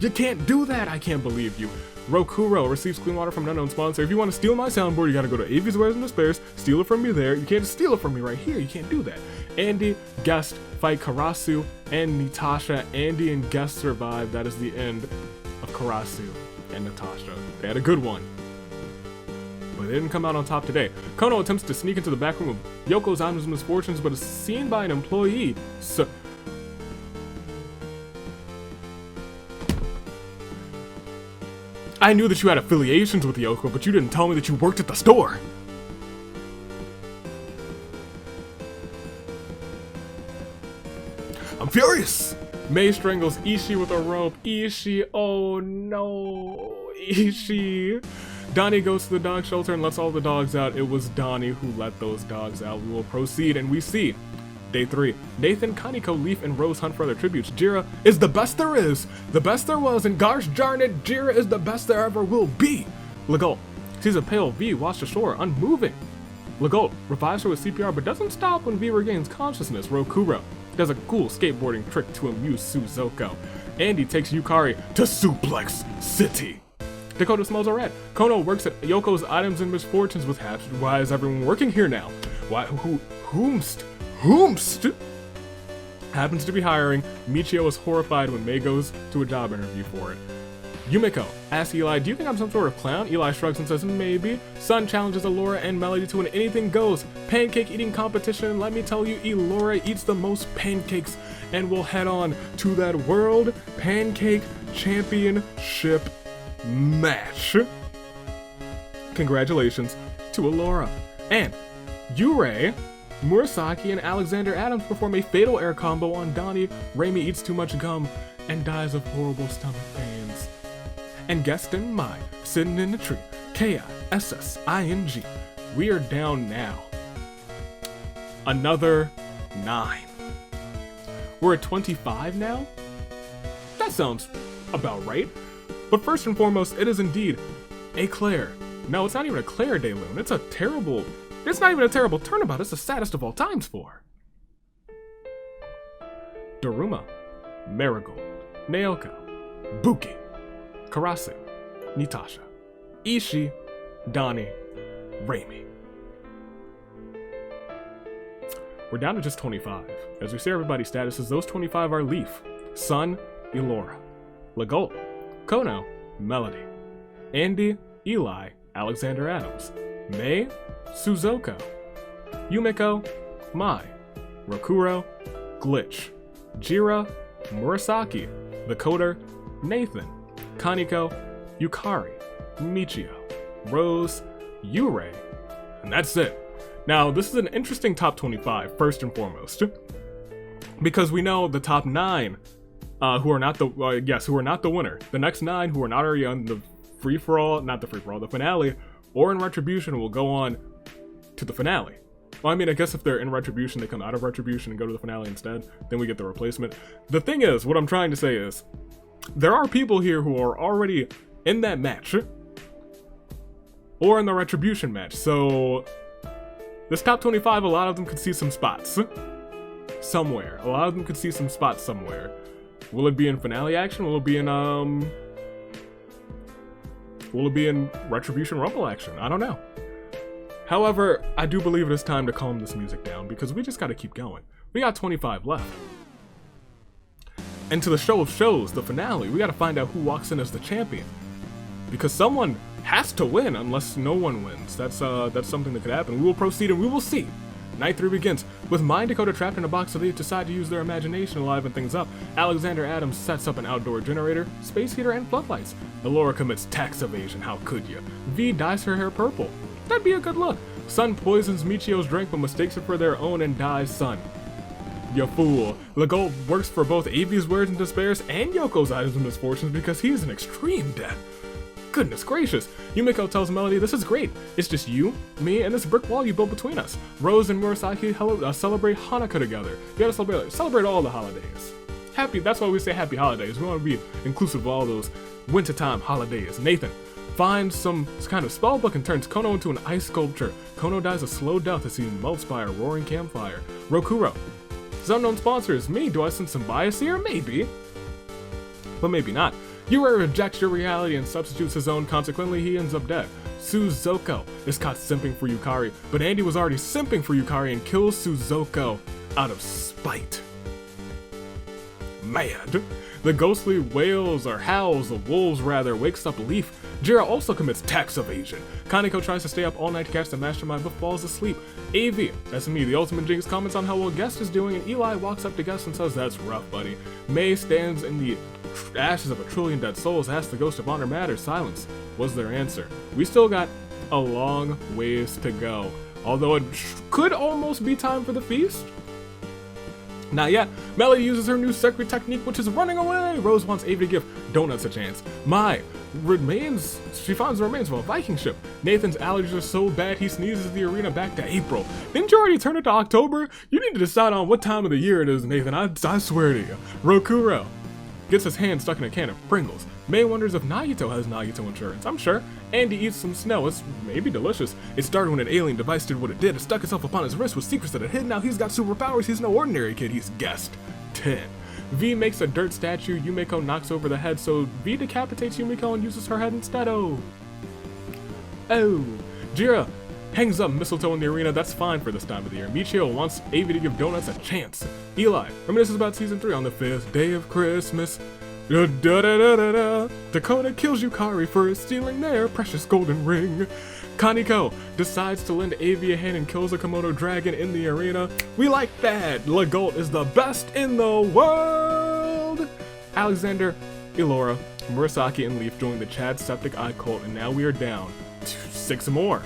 You can't do that. I can't believe you. Rokuro receives clean water from an unknown sponsor. If you want to steal my soundboard, you gotta go to AV's Wares and Despairs, steal it from me there. You can't just steal it from me right here. You can't do that. Andy, Guest fight Karasu and Natasha. Andy and Guest survive. That is the end of Karasu and Natasha. They had a good one, but they didn't come out on top today. Kono attempts to sneak into the back room of Yoko's Anna's misfortunes, but is seen by an employee. So I knew that you had affiliations with Yoko, but you didn't tell me that you worked at the store. I'm furious. Mei strangles Ishii with a rope. Ishii, oh no, Ishii. Donnie goes to the dog shelter and lets all the dogs out. It was Donnie who let those dogs out. We will proceed, and we see Day 3. Nathan, Kaniko, Leaf, and Rose hunt for their tributes. Jira is the best there is, the best there was, and gosh darn it, Jira is the best there ever will be. Legault sees a pale V washed ashore, unmoving. Legault revives her with CPR, but doesn't stop when V regains consciousness. Rokuro does a cool skateboarding trick to amuse Suzoko. Andy takes Yukari to Suplex City. Dakota smells a rat. Kono works at Yoko's Items and Misfortunes with Haps. Why is everyone working here now? Why? Whomst happens to be hiring. Michio is horrified when Mei goes to a job interview for it. Yumiko asks Eli, do you think I'm some sort of clown? Eli shrugs and says, maybe. Sun challenges Elora and Melody to an anything goes pancake eating competition. Let me tell you, Elora eats the most pancakes and will head on to that World Pancake Championship match. Congratulations to Elora. And Yurei, Murasaki, and Alexander Adams perform a fatal air combo on Donnie. Raimi eats too much gum and dies of horrible stomach pains. And guest in mine, sitting in the tree, K-I-S-S-I-N-G. We are down now. Another 9. We're at 25 now? That sounds about right. But first and foremost, it is indeed a Claire. No, it's not even a Claire de Lune. It's not even a terrible turnabout. It's the saddest of all times for Daruma, Marigold, Naoka, Buki, Karasu, Natasha, Ishii, Donnie, Raimi. We're down to just 25. As we see everybody's statuses, those 25 are Leaf, Sun, Elora, Legolt, Kono, Melody, Andy, Eli, Alexander Adams, Mei, Suzoko, Yumiko, Mai, Rokuro, Glitch, Jira, Murasaki, the Coder, Nathan, Kaneko, Yukari, Michio, Rose, Yurei, and that's it. Now, this is an interesting top 25, first and foremost, because we know the top 9 who are not the winner. The next 9 who are not already on the the finale, or in Retribution will go on to the finale. Well, I mean, I guess if they're in Retribution, they come out of Retribution and go to the finale instead, then we get the replacement. The thing is, what I'm trying to say is, there are people here who are already in that match, or in the Retribution match, so this top 25, a lot of them could see some spots somewhere. A lot of them could see some spots somewhere. Will it be in finale action? Will it be in Retribution Rumble action? I don't know. However, I do believe it is time to calm this music down because we just gotta keep going. We got 25 left. And to the show of shows, the finale, we gotta find out who walks in as the champion. Because someone has to win unless no one wins. That's something that could happen. We will proceed and we will see. Night 3 begins. With Mind Dakota trapped in a box, so they decide to use their imagination to liven things up. Alexander Adams sets up an outdoor generator, space heater, and floodlights. Elora commits tax evasion, how could you? V dyes her hair purple. That'd be a good look. Sun poisons Michio's drink but mistakes it for their own and dies Sun. You fool. Legolt works for both Avi's Wears and Despairs and Yoko's Items and Misfortunes because he's an extreme debt. Goodness gracious. Yumiko tells Melody, this is great. It's just you, me, and this brick wall you built between us. Rose and Murasaki celebrate Hanukkah together. You gotta celebrate all the holidays. That's why we say happy holidays. We want to be inclusive of all those wintertime holidays. Nathan finds some kind of spell book and turns Kono into an ice sculpture. Kono dies a slow death as he melts by a roaring campfire. Rokuro. His unknown sponsor is me. Do I sense some bias here? Maybe. But maybe not. Yurei rejects your reality and substitutes his own, consequently he ends up dead. Suzoko is caught simping for Yukari, but Andy was already simping for Yukari and kills Suzoko out of spite. Mad. The ghostly wails or howls, the wolves rather, wakes up Leaf. Jira also commits tax evasion. Kaneko tries to stay up all night to catch the mastermind but falls asleep. AV, that's me, the ultimate jinx, comments on how well Guest is doing and Eli walks up to Guest and says, that's rough, buddy. May stands in the ashes of a trillion dead souls, asks the ghost if honor matters. Silence was their answer. We still got a long ways to go, although it could almost be time for the feast. Not yet. Melody uses her new secret technique, which is running away. Rose wants Ava to give donuts a chance. She finds the remains of a Viking ship. Nathan's allergies are so bad he sneezes the arena back to April. Didn't you already turn it to October? You need to decide on what time of the year it is, Nathan. I swear to you. Rokuro gets his hand stuck in a can of Pringles. May wonders if Nagito has Nagito insurance. I'm sure. Andy eats some snow. It's maybe delicious. It started when an alien device did what it did. It stuck itself upon his wrist with secrets that it hid. Now he's got superpowers. He's no ordinary kid. He's Guest 10. V makes a dirt statue Yumiko knocks over the head, so V decapitates Yumiko and uses her head instead. Oh, Jira hangs up mistletoe in the arena. That's fine for this time of the year. Michio wants Avi to give donuts a chance. Eli reminisces about season 3 on the 5th day of Christmas. Dakota kills Yukari for stealing their precious golden ring. Kaneko decides to lend Avi a hand and kills a Komodo dragon in the arena. We like that. Legault is the best in the world. Alexander, Elora, Murasaki, and Leaf join the Chad Septic Eye cult, and now we are down 6 more.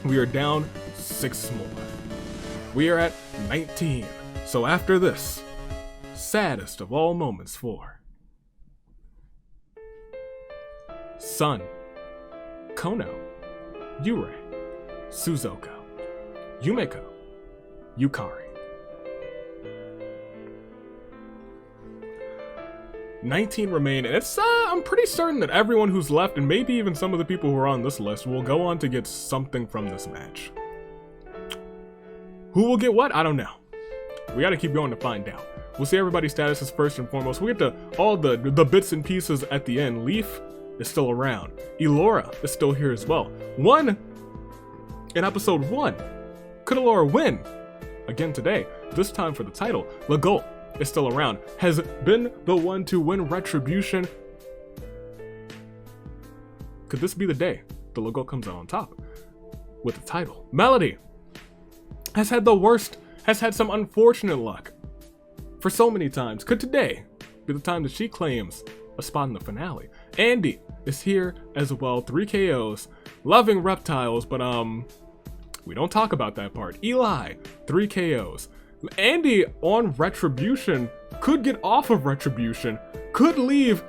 We are down 6 more. We are at 19. So after this, saddest of all moments for Sun, Kono, Yurei, Suzuko, Yumiko, Yukari. 19 remain, and it's I'm pretty certain that everyone who's left, and maybe even some of the people who are on this list, will go on to get something from this match. Who will get what? I don't know. We gotta keep going to find out. We'll see everybody's statuses first and foremost. We'll get to all the bits and pieces at the end. Leaf is still around. Elora is still here as well. In episode 1, could Elora win? Again today, this time for the title. Legault is still around, has been the one to win Retribution. Could this be the day the Legault comes out on top with the title? Melody has had the worst, has had some unfortunate luck for so many times. Could today be the time that she claims a spot in the finale? Andy is here as well, 3 KOs, loving reptiles, but we don't talk about that part. Eli, 3 KOs. Andy on Retribution, could get off of Retribution, could leave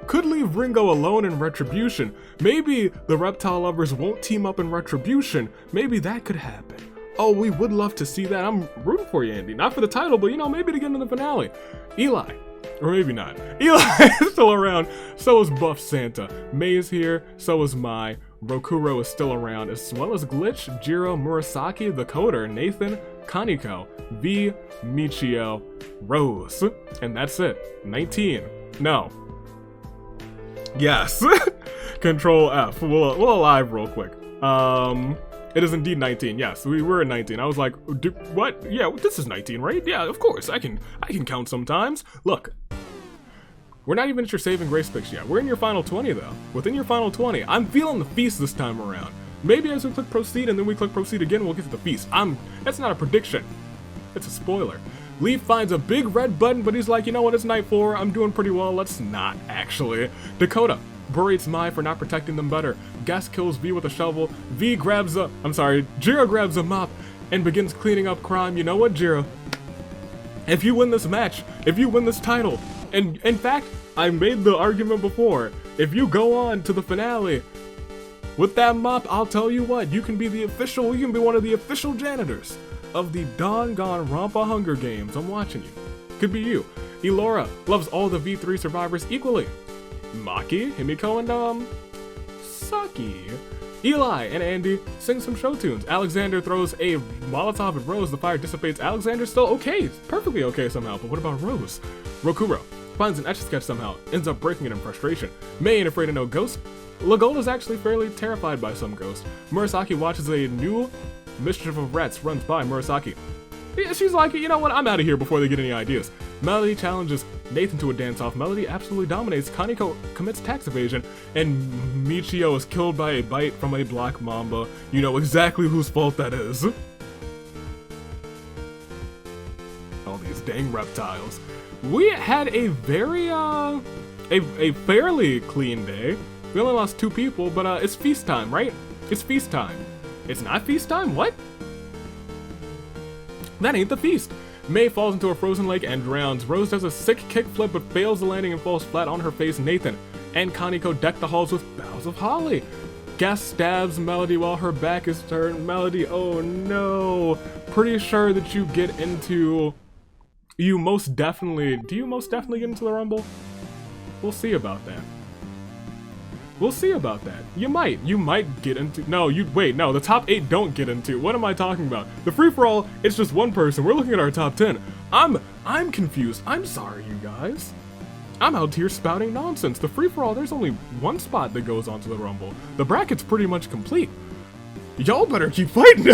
Ringo alone in Retribution. Maybe the reptile lovers won't team up in Retribution. Maybe that could happen. Oh, we would love to see that. I'm rooting for you, Andy. Not for the title, but maybe to get into the finale. Eli, or maybe not. Eli is still around. So is Buff Santa. May is here. So is Mai. Rokuro is still around, as well as Glitch, Jiro, Murasaki, the Coder, Nathan, Kaneko, V, Michio, Rose. And that's it. 19. No. Yes. Control F. We'll alive real quick. It is indeed 19. Yes, we were at 19. I was like, what? Yeah, this is 19, right? Yeah, of course. I can count sometimes. Look. We're not even at your saving grace picks yet. We're in your final 20 though. Within your final 20, I'm feeling the feast this time around. Maybe as we click proceed and then we click proceed again, we'll get to the feast. That's not a prediction. It's a spoiler. Leaf finds a big red button, but he's like, you know what, it's night 4. I'm doing pretty well. Let's not, actually. Dakota berates Mai for not protecting them better. Gas kills V with a shovel. Jiro grabs a mop and begins cleaning up crime. You know what, Jiro? If you win this match, if you win this title, and in fact, I made the argument before, if you go on to the finale with that mop, I'll tell you what, you can be one of the official janitors of the Danganronpa Hunger Games. I'm watching you. Could be you. Elora loves all the V3 survivors equally. Maki, Himiko, and Saki. Eli and Andy sing some show tunes. Alexander throws a Molotov at Rose. The fire dissipates. Alexander's still okay, perfectly okay somehow, but what about Rose? Rokuro finds an Etch-a-Sketch somehow, ends up breaking it in frustration. May ain't afraid of no ghost. Legault is actually fairly terrified by some ghost. Murasaki watches a new mischief of rats runs by Murasaki. She's like, you know what, I'm out of here before they get any ideas. Melody challenges Nathan to a dance-off. Melody absolutely dominates. Kaneko commits tax evasion, and Michio is killed by a bite from a black mamba. You know exactly whose fault that is. All these dang reptiles. We had a very, a fairly clean day. We only lost 2 people, but it's feast time, right? It's feast time. It's not feast time? What? That ain't the feast. May falls into a frozen lake and drowns. Rose does a sick kickflip but fails the landing and falls flat on her face. Nathan and Kaneko deck the halls with boughs of holly. Gas stabs Melody while her back is turned. Melody, oh no. Pretty sure that you get into... Do you most definitely get into the Rumble? We'll see about that. We'll see about that. You might get into, no, the top 8 don't get into, what am I talking about? The free-for-all, it's just one person, we're looking at our top 10. I'm confused, I'm sorry you guys. I'm out here spouting nonsense. The free-for-all, there's only one spot that goes onto the Rumble. The bracket's pretty much complete. Y'all better keep fighting.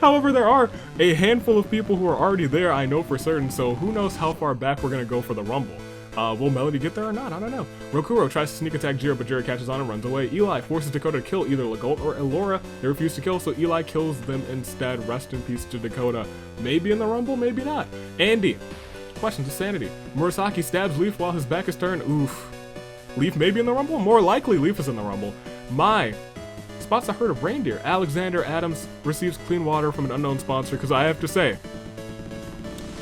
However, there are a handful of people who are already there, I know for certain, so who knows how far back we're gonna go for the Rumble. Will Melody get there or not? I don't know. Rokuro tries to sneak attack Jira, but Jira catches on and runs away. Eli forces Dakota to kill either Legault or Elora. They refuse to kill, so Eli kills them instead. Rest in peace to Dakota. Maybe in the Rumble, maybe not. Andy. Questions of sanity. Murasaki stabs Leaf while his back is turned. Oof. Leaf maybe in the Rumble? More likely Leaf is in the Rumble. Mai spots a herd of reindeer. Alexander Adams receives clean water from an unknown sponsor, because I have to say,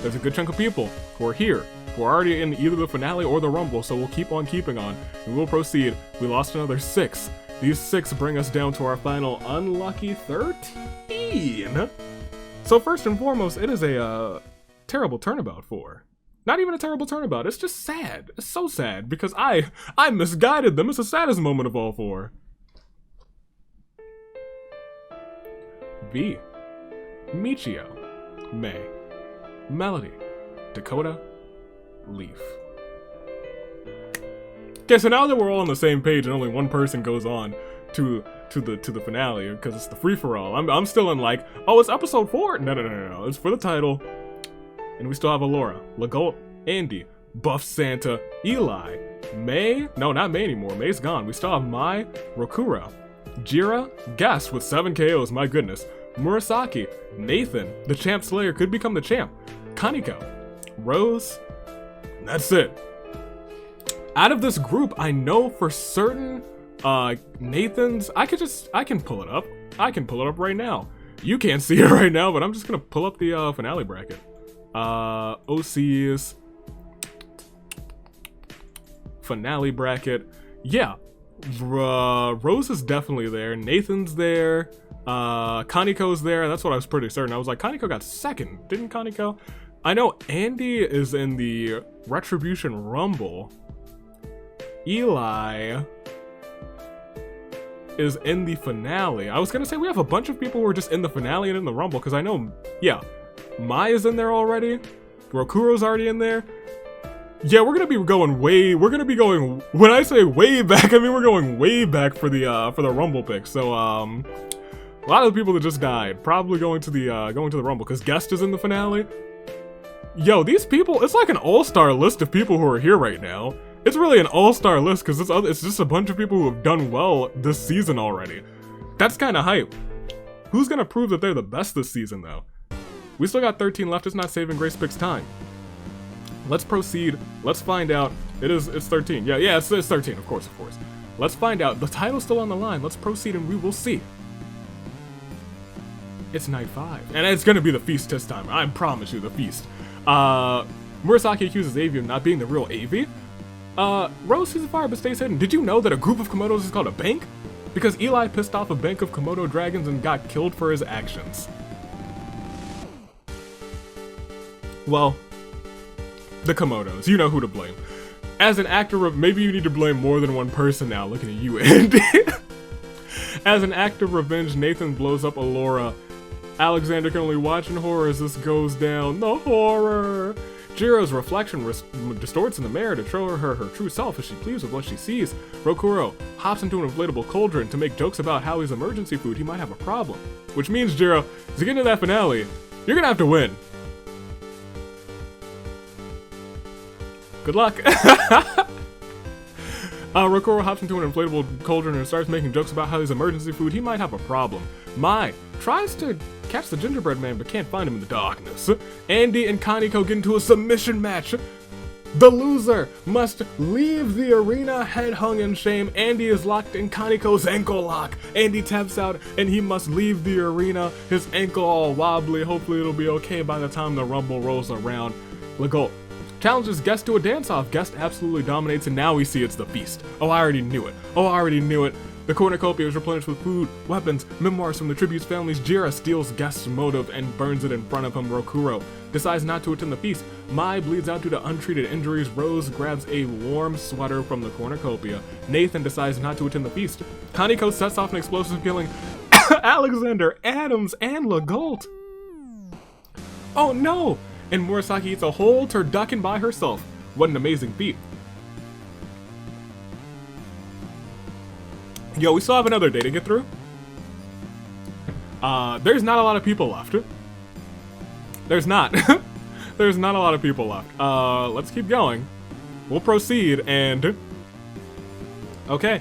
there's a good chunk of people who are here, who are already in either the finale or the Rumble, so we'll keep on keeping on. We will proceed. We lost another 6. These 6 bring us down to our final unlucky 13. So first and foremost, it is a terrible turnabout for. Not even a terrible turnabout, it's just sad. It's so sad, because I misguided them. It's the saddest moment of all 4. V. Michio. May. Melody. Dakota. Leaf. Okay, so now that we're all on the same page and only one person goes on to the finale, because it's the free-for-all, I'm still in like, oh, it's episode 4? No, it's for the title. And we still have Elora, Legault, Andy, Buff Santa, Eli, May, no, not May anymore, May's gone. We still have Mai, Rokuro, Jira, Guest with 7 KOs, my goodness, Murasaki, Nathan, the Champ Slayer could become the champ, Kaneko, Rose, and that's it. Out of this group, I know for certain, Nathan's, I can pull it up. I can pull it up right now. You can't see it right now, but I'm just gonna pull up the finale bracket. OC's finale bracket. Yeah, Rose is definitely there. Nathan's there. Kaneko's there. That's what I was pretty certain. I was like, Kaneko got 2nd, didn't Kaneko? I know Andy is in the Retribution Rumble. Eli is in the finale. I was gonna say we have a bunch of people who are just in the finale and in the Rumble, because I know, yeah, Mai is in there already. Rokuro's already in there. Yeah, we're gonna be going, when I say way back, I mean we're going way back for the Rumble pick. So a lot of the people that just died probably going to the Rumble, because Guest is in the finale. Yo, these people, it's like an all-star list of people who are here right now. It's really an all-star list, because it's just a bunch of people who have done well this season already. That's kind of hype. Who's gonna prove that they're the best this season, though? We still got 13 left. It's not saving Grace Pick's time. Let's proceed. Let's find out. It's 13. Yeah, it's 13, of course. Let's find out. The title's still on the line. Let's proceed and we will see. It's night 5. And it's gonna be the feast this time. I promise you, the feast. Murasaki accuses Avi of not being the real Avi. Rose sees a fire but stays hidden. Did you know that a group of Komodos is called a bank? Because Eli pissed off a bank of Komodo dragons and got killed for his actions. Well, the Komodos. You know who to blame. As an actor, maybe you need to blame more than one person now. Looking at you, Andy. As an act of revenge, Nathan blows up Elora. Alexander can only watch in horror as this goes down. The horror! Jiro's reflection distorts in the mirror to show her true self as she pleads with what she sees. Rokuro hops into an inflatable cauldron to make jokes about how he's emergency food. He might have a problem. Which means, Jiro, to get into that finale, you're gonna have to win. Good luck. Rokuro hops into an inflatable cauldron and starts making jokes about how he's emergency food. He might have a problem. Mai tries to catch the gingerbread man but can't find him in the darkness. Andy and Kaneko get into a submission match. The loser must leave the arena head hung in shame. Andy is locked in Kaneko's ankle lock. Andy taps out and he must leave the arena. His ankle all wobbly. Hopefully it'll be okay by the time the Rumble rolls around. Legault challenges Guest to a dance-off. Guest absolutely dominates and now we see it's the feast. Oh, I already knew it. The cornucopia is replenished with food, weapons, memoirs from the tribute's families. Jira steals guest's motive and burns it in front of him. Rokuro decides not to attend the feast. Mai bleeds out due to untreated injuries. Rose grabs a warm sweater from the cornucopia. Nathan decides not to attend the feast. Kaneko sets off an explosive, killing Alexander, Adams, and Legault. Oh no! And Murasaki eats a whole turducken by herself. What an amazing feat. Yo, we still have another day to get through. There's not a lot of people left. There's not. There's not a lot of people left. Let's keep going. We'll proceed and... Okay.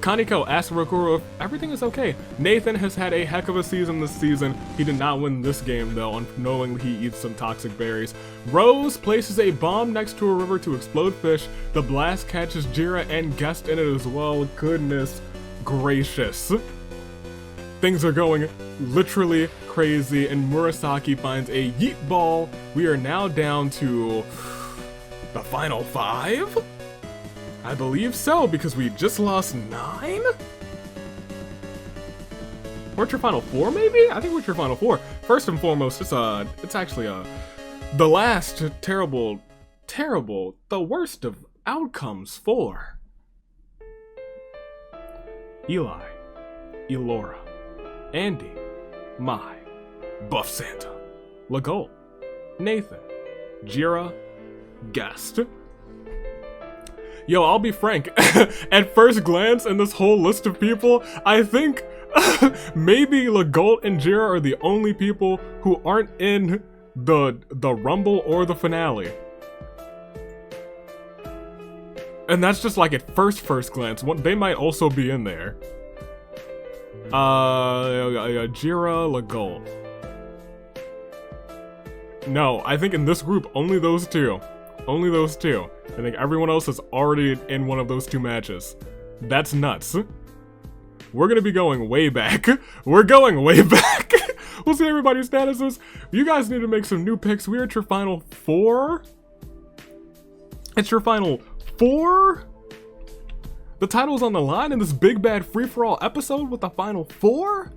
Kaneko asks Rokuro if everything is okay. Nathan has had a heck of a season this season. He did not win this game though, knowing he eats some toxic berries. Rose places a bomb next to a river to explode fish. The blast catches Jira and Guest in it as well. Goodness gracious. Things are going literally crazy, and Murasaki finds a yeet ball. We are now down to the final 5? I believe so, because we just lost 9? What's your final 4, maybe? I think what's your final 4. First and foremost, it's actually the last terrible, the worst of outcomes for Eli, Elora, Andy, Mai, Buff Santa, Legault, Nathan, Jira, Guest. Yo, I'll be frank, at first glance in this whole list of people, I think maybe Legault and Jira are the only people who aren't in the Rumble or the finale. And that's just like at first glance. They might also be in there. Jira, Legault. No, I think in this group, only those two. Only those two. I think everyone else is already in one of those 2 matches. That's nuts. We're gonna be going way back. We're going way back. We'll see everybody's statuses. You guys need to make some new picks. We're at your final 4. It's your final 4? The title's on the line in this big bad free-for-all episode with the final 4?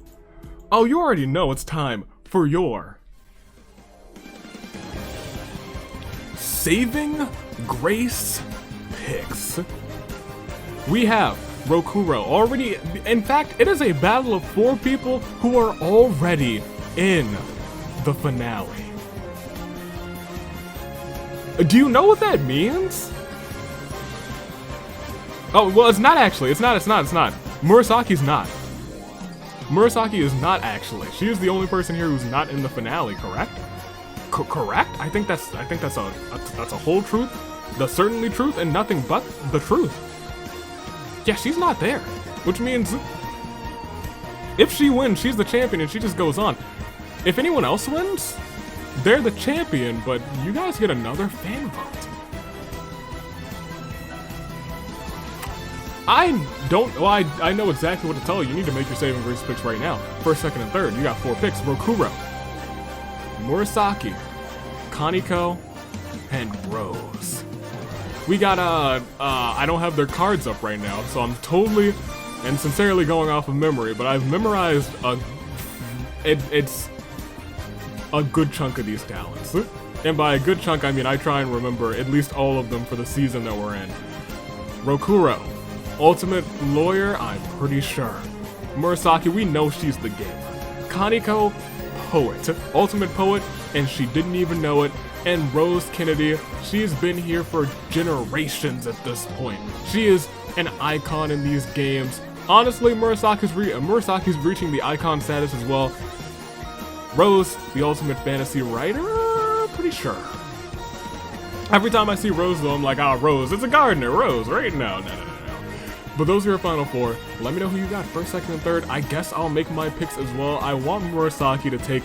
Oh, you already know it's time for your Saving Grace picks. We have Rokuro already, in fact, it is a battle of 4 people who are already in the finale. Do you know what that means? Oh, well, it's not actually. It's not. Murasaki's not. Murasaki is not actually. She is the only person here who's not in the finale, correct? Correct? I think that's a whole truth, the certainly truth, and nothing but the truth. Yeah, she's not there, which means if she wins, she's the champion and she just goes on. If anyone else wins, they're the champion, but you guys get another fan vote. I know exactly what to tell you. You need to make your saving grace picks right now. First, second, and third. You got 4 picks. Rokuro, Murasaki, Kaneko, and Rose. We got, I don't have their cards up right now, so I'm totally and sincerely going off of memory, but I've memorized it's a good chunk of these talents. And by a good chunk, I mean I try and remember at least all of them for the season that we're in. Rokuro, Ultimate Lawyer, I'm pretty sure. Murasaki, we know she's the gamer. Kaneko, Poet, Ultimate Poet, and she didn't even know it. And Rose Kennedy, she's been here for generations at this point. She is an icon in these games. Honestly, Murasaki's reaching the icon status as well. Rose, the ultimate fantasy writer, pretty sure. Every time I see Rose though, I'm like, Rose, it's a gardener, Rose, right? No. But those are your final 4. Let me know who you got, first, second, and third. I guess I'll make my picks as well. I want Murasaki to take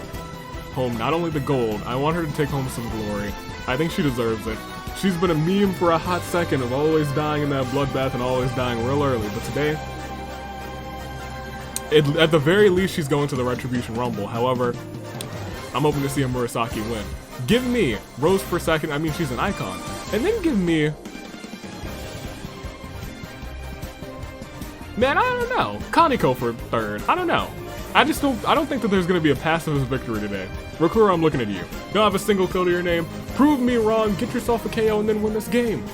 home not only the gold, I want her to take home some glory. I think she deserves it. She's been a meme for a hot second of always dying in that bloodbath and always dying real early, but today, at the very least, she's going to the Retribution Rumble. However, I'm hoping to see a Murasaki win. Give me Rose for second, I mean she's an icon, and then give me Man, I don't know. Kaneko for third. I don't know. I don't think that there's gonna be a pacifist victory today. Rokuro, I'm looking at you. Don't have a single kill to your name. Prove me wrong, get yourself a KO, and then win this game.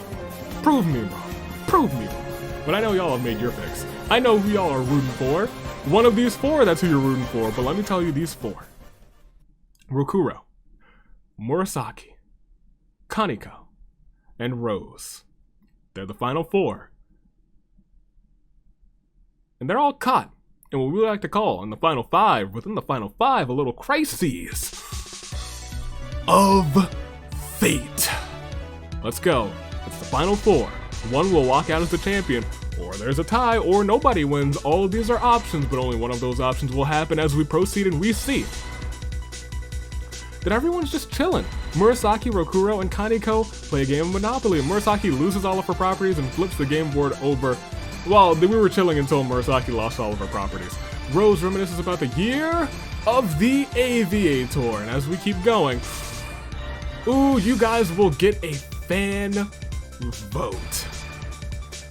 Prove me wrong. Prove me wrong. But I know y'all have made your picks. I know who y'all are rooting for. One of these four, that's who you're rooting for. But let me tell you these four. Rokuro, Murasaki, Kaneko, and Rose. They're the final four. And they're all caught in what we like to call, in the final five, within the final five, a little crises of fate. Let's go. It's the final four. One will walk out as the champion, or there's a tie, or nobody wins. All of these are options, but only one of those options will happen as we proceed and we see that everyone's just chilling. Murasaki, Rokuro, and Kaneko play a game of Monopoly. Murasaki loses all of her properties and flips the game board over. Well, we were chilling until Murasaki lost all of her properties. Rose reminisces about the year of the Aviator, and as we keep going, ooh, you guys will get a fan vote.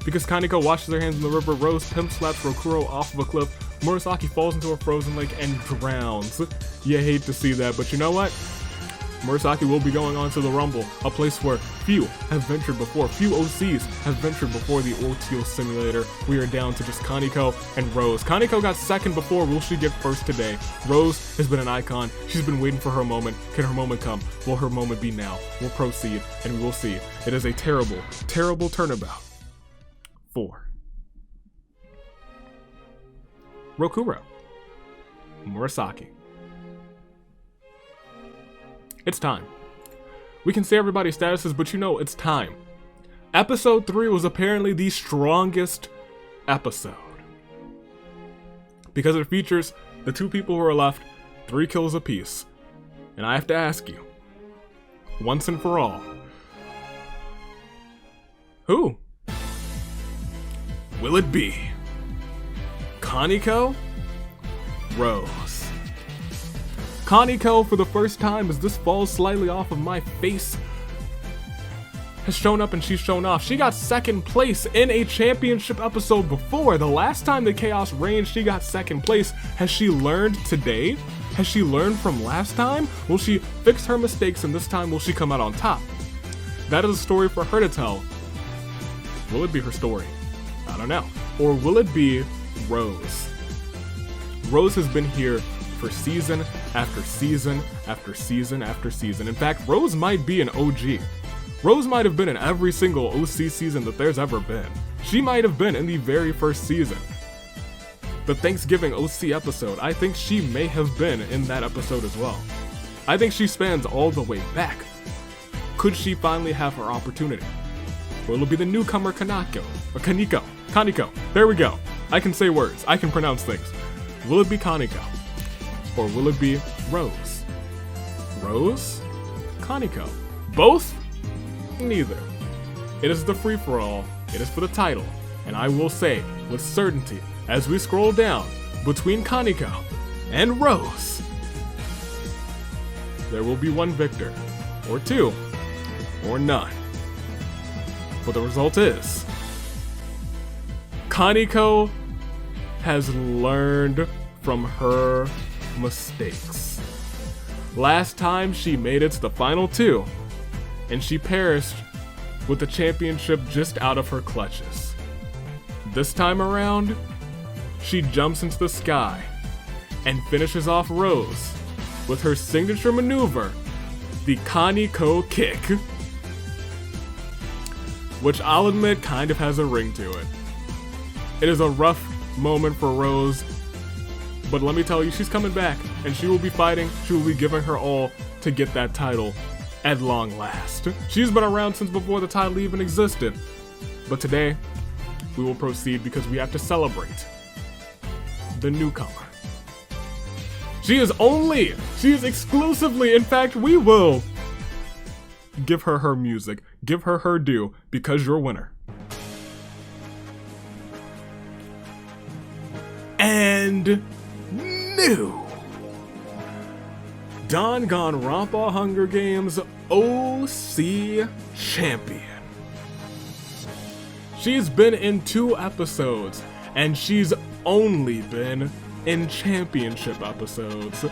Because Kaneko washes her hands in the river, Rose pimp slaps Rokuro off of a cliff, Murasaki falls into a frozen lake and drowns. You hate to see that, but you know what? Murasaki will be going on to the Rumble, a place where few have ventured before. Few OCs have ventured before the Orteil simulator. We are down to just Kaneko and Rose. Kaneko got second before. Will she get first today? Rose has been an icon. She's been waiting for her moment. Can her moment come? Will her moment be now? We'll proceed, and we will see. It is a terrible, terrible turnabout. 4. Rokuro, Murasaki. It's time. We can say everybody's statuses, but you know it's time. Episode 3 was apparently the strongest episode, because it features the two people who are left, 3 kills apiece. And I have to ask you, once and for all, who? Will it be Kaneko? Rose? Kaneko, for the first time, as this falls slightly off of my face, has shown up and she's shown off. She got second place in a championship episode before. The last time the Chaos reigned, she got second place. Has she learned today? Has she learned from last time? Will she fix her mistakes and this time will she come out on top? That is a story for her to tell. Will it be her story? I don't know. Or will it be Rose? Rose has been here for season after season after season after season. In fact, Rose might be an OG. Rose might have been in every single OC season that there's ever been. She might have been in the very first season. The Thanksgiving OC episode, I think she may have been in that episode as well. I think she spans all the way back. Could she finally have her opportunity? Or will it be the newcomer Kaneko? Or Kaneko. There we go. I can say words. I can pronounce things. Will it be Kaneko? Or will it be Rose? Rose? Kaneko? Both? Neither. It is the free-for-all. It is for the title. And I will say, with certainty, as we scroll down, between Kaneko and Rose, there will be one victor, or two, or none. But the result is, Kaneko has learned from her mistakes. Last time she made it to the final 2, and she perished with the championship just out of her clutches. This time around, she jumps into the sky and finishes off Rose with her signature maneuver, the Kaneko kick, which I'll admit kind of has a ring to it. It is a rough moment for Rose, but let me tell you, she's coming back, and she will be fighting, she will be giving her all to get that title at long last. She's been around since before the title even existed, but today, we will proceed because we have to celebrate the newcomer. She is exclusively, in fact, we will give her her music, give her her due, because you're a winner. And new Danganronpa Hunger Games OC Champion. She's been in 2 episodes, and she's only been in championship episodes.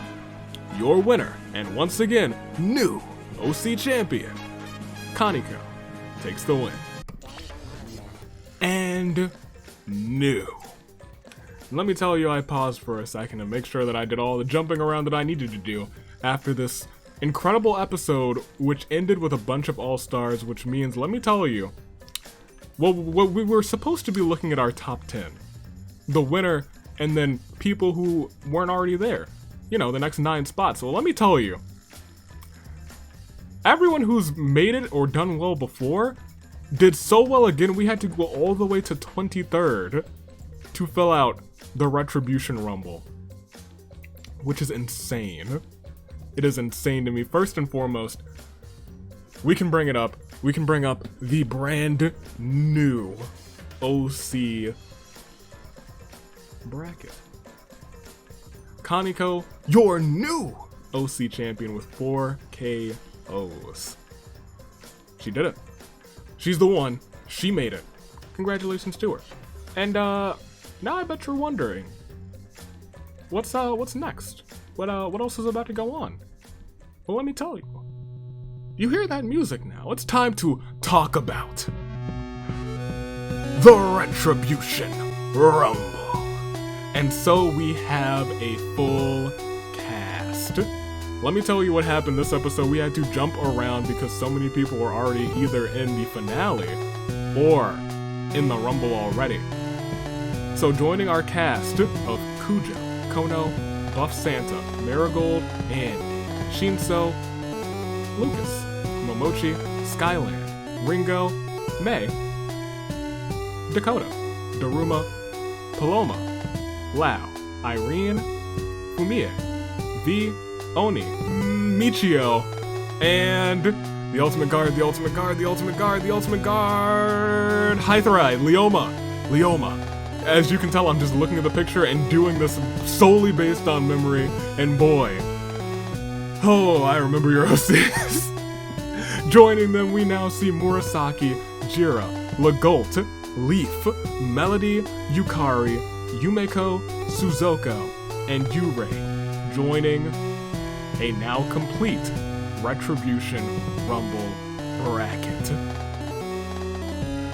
Your winner, and once again, new OC champion, Kaneko, takes the win. And new. Let me tell you, I paused for a second to make sure that I did all the jumping around that I needed to do after this incredible episode, which ended with a bunch of all-stars, which means, let me tell you, well, we were supposed to be looking at our top 10. The winner, and then people who weren't already there. You know, the next 9 spots. So let me tell you, everyone who's made it or done well before did so well again, we had to go all the way to 23rd to fill out the Retribution Rumble, which is insane. It is insane to me. First and foremost, we can bring it up. We can bring up the brand new OC bracket. Kaneko, your new OC champion with 4 KOs. She did it. She's the one. She made it. Congratulations to her. And now I bet you're wondering, what's next? What else is about to go on? Well, let me tell you. You hear that music now. It's time to talk about the Retribution Rumble. And so we have a full cast. Let me tell you what happened this episode. We had to jump around because so many people were already either in the finale or in the Rumble already. So joining our cast of Kujo, Kono, Buff Santa, Marigold, and Shinso, Lucas, Momochi, Skyland, Ringo, Mei, Dakota, Daruma, Paloma, Lao, Irene, Fumie, V, Oni, Michio, and the Ultimate Guard, Hytherai, Leoma. As you can tell, I'm just looking at the picture and doing this solely based on memory, and boy, oh, I remember your OCs. Joining them, we now see Murasaki, Jira, Legolt, Leaf, Melody, Yukari, Yumeko, Suzuko, and Yurei, joining a now complete Retribution Rumble bracket.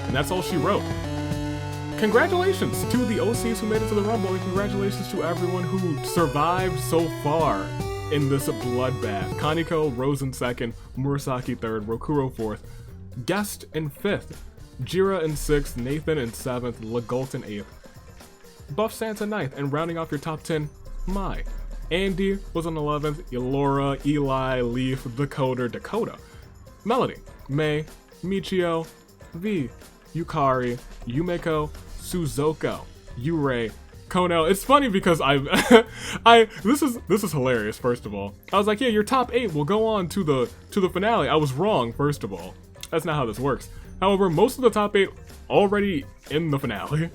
And that's all she wrote. Congratulations to the OCs who made it to the Rumble, and congratulations to everyone who survived so far in this bloodbath. Kaneko rose in 2nd, Murasaki 3rd, Rokuro 4th, Guest in 5th, Jira in 6th, Nathan in 7th, Legolt in 8th, Buff Santa 9th, and rounding off your top 10, Mai. Andy was on 11th, Elora, Eli, Leaf, Dakota, Melody, Mei, Michio, V, Yukari, Yumeko, Suzuko, Yurei, Kono. It's funny because this is hilarious. First of all, I was like, yeah, your top 8 will go on to the finale. I was wrong. First of all, that's not how this works. However, most of the top 8 already in the finale.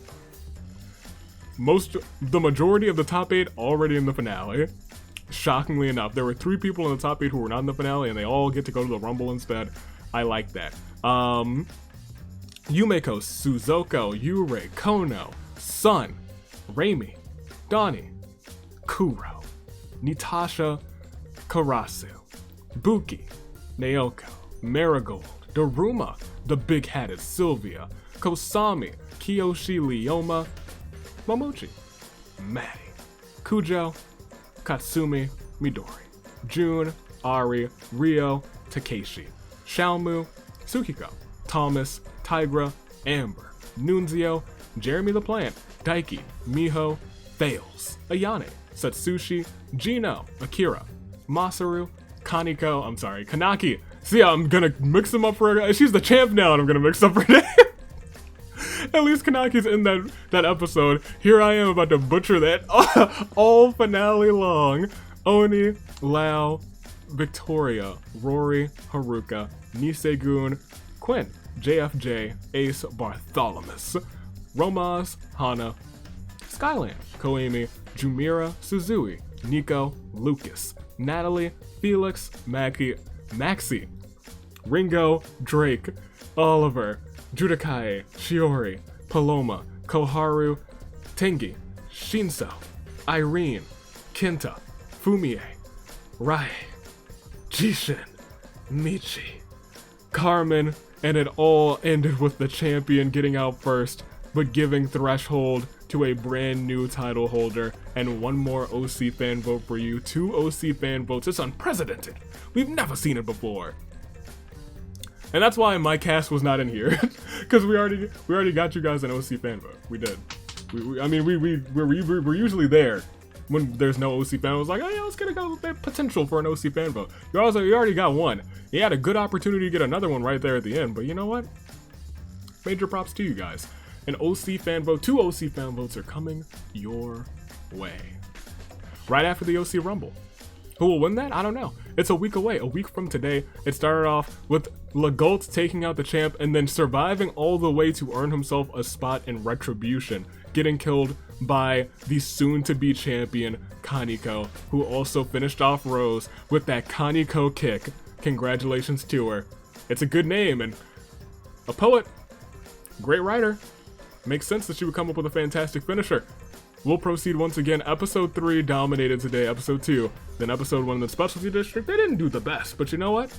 The majority of the top 8 already in the finale. Shockingly enough, there were 3 people in the top 8 who were not in the finale, and they all get to go to the Rumble instead. I like that. Yumeko, Suzuko, Yurei, Kono, Sun, Reimi, Donnie, Kuro, Natasha, Karasu, Buki, Naoko, Marigold, Daruma, the big-headed Sylvia, Kosami, Kiyoshi, Leoma, Momochi, Maddie, Kujo, Katsumi, Midori, June, Ari, Rio, Takeshi, Xiaomu, Tsukiko, Thomas, Tigra, Amber, Nunzio, Jeremy the Plant, Daiki, Miho, Fails, Ayane, Satsushi, Gino, Akira, Masaru, Kanaki. See, I'm gonna mix them up for her. She's the champ now, and I'm gonna mix up her name. At least Kanaki's in that episode. Here I am about to butcher that all finale long. Oni, Lao, Victoria, Rory, Haruka, Nisegun, Quinn, JFJ, Ace, Bartholomew, Romaz, Hana, Skyland, Koemi, Jumira, Suzui, Nico, Lucas, Natalie, Felix, Maxi, Ringo, Drake, Oliver, Judikai, Shiori, Paloma, Koharu, Tengi, Shinso, Irene, Kenta, Fumie, Rai, Jishin, Michi, Carmen, and it all ended with the champion getting out first, but giving threshold to a brand new title holder, and one more OC fan vote for you. 2 OC fan votes. It's unprecedented. We've never seen it before. And that's why my cast was not in here, because we already got you guys an OC fan vote. We did. We're usually there when there's no OC fan vote. I was like, oh yeah, let's get a potential for an OC fan vote. You already got one. You had a good opportunity to get another one right there at the end, but you know what? Major props to you guys. An OC fan vote, 2 OC fan votes are coming your way. Right after the OC Rumble. Who will win that? I don't know. It's a week away, a week from today. It started off with Legault taking out the champ and then surviving all the way to earn himself a spot in Retribution, getting killed by the soon-to-be champion, Kaneko, who also finished off Rose with that Kaneko kick. Congratulations to her. It's a good name and a poet, great writer. Makes sense that she would come up with a fantastic finisher. We'll proceed once again. Episode 3 dominated today. Episode 2. Then episode 1 in the specialty district. They didn't do the best, but you know what?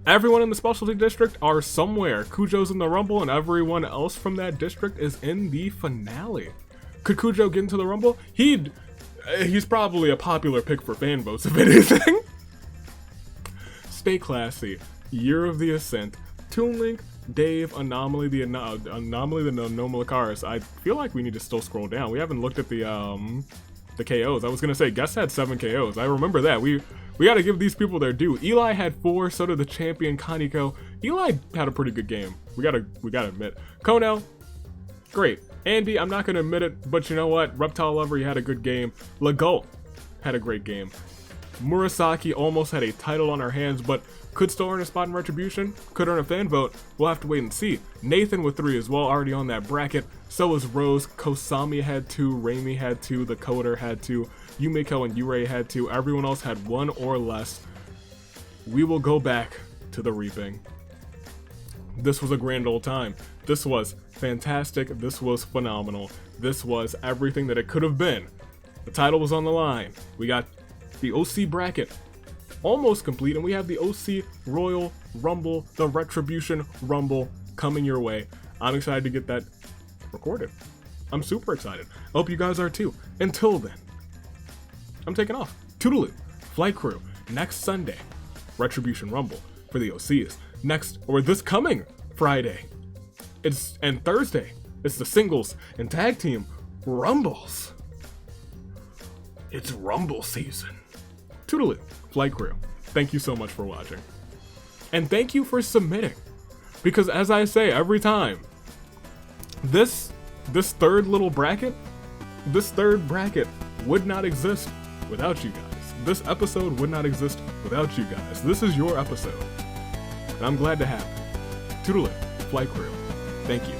Everyone in the specialty district are somewhere. Cujo's in the Rumble, and everyone else from that district is in the finale. Could Cujo get into the Rumble? He's probably a popular pick for fan votes, if anything. Stay classy. Year of the Ascent. Toon Link, Dave, Anomaly, the Anomalacars. I feel like we need to still scroll down. We haven't looked at the KOs. I was gonna say Guest had 7 KOs. I remember that. We gotta give these people their due. Eli had 4, so did the champion Kaneko. Eli had a pretty good game. We gotta admit. Kono, great. Andy, I'm not gonna admit it, but you know what? Reptile Lover, he had a good game. Legault had a great game. Murasaki almost had a title on her hands, but could still earn a spot in Retribution, could earn a fan vote. We'll have to wait and see. Nathan with 3 as well, already on that bracket. So was Rose. Kosami had 2, Raimi had 2, the Coder had 2, Yumiko and Yurei had 2. Everyone else had 1 or less. We will go back to the reaping. This was a grand old time. This was fantastic. This was phenomenal. This was everything that it could have been. The title was on the line. We got the OC bracket almost complete, and we have the OC Royal Rumble, the Retribution Rumble coming your way. I'm excited to get that recorded. I'm super excited. I hope you guys are too. Until then, I'm taking off. Toodaloo. Flight Crew. Next Sunday, Retribution Rumble for the OCs. This coming Friday, and Thursday, it's the singles and tag team Rumbles. It's Rumble season. Toodaloo. Flight Crew. Thank you so much for watching. And thank you for submitting. Because as I say every time, this third bracket would not exist without you guys. This episode would not exist without you guys. This is your episode. And I'm glad to have it. Toodaloo. Flight Crew. Thank you.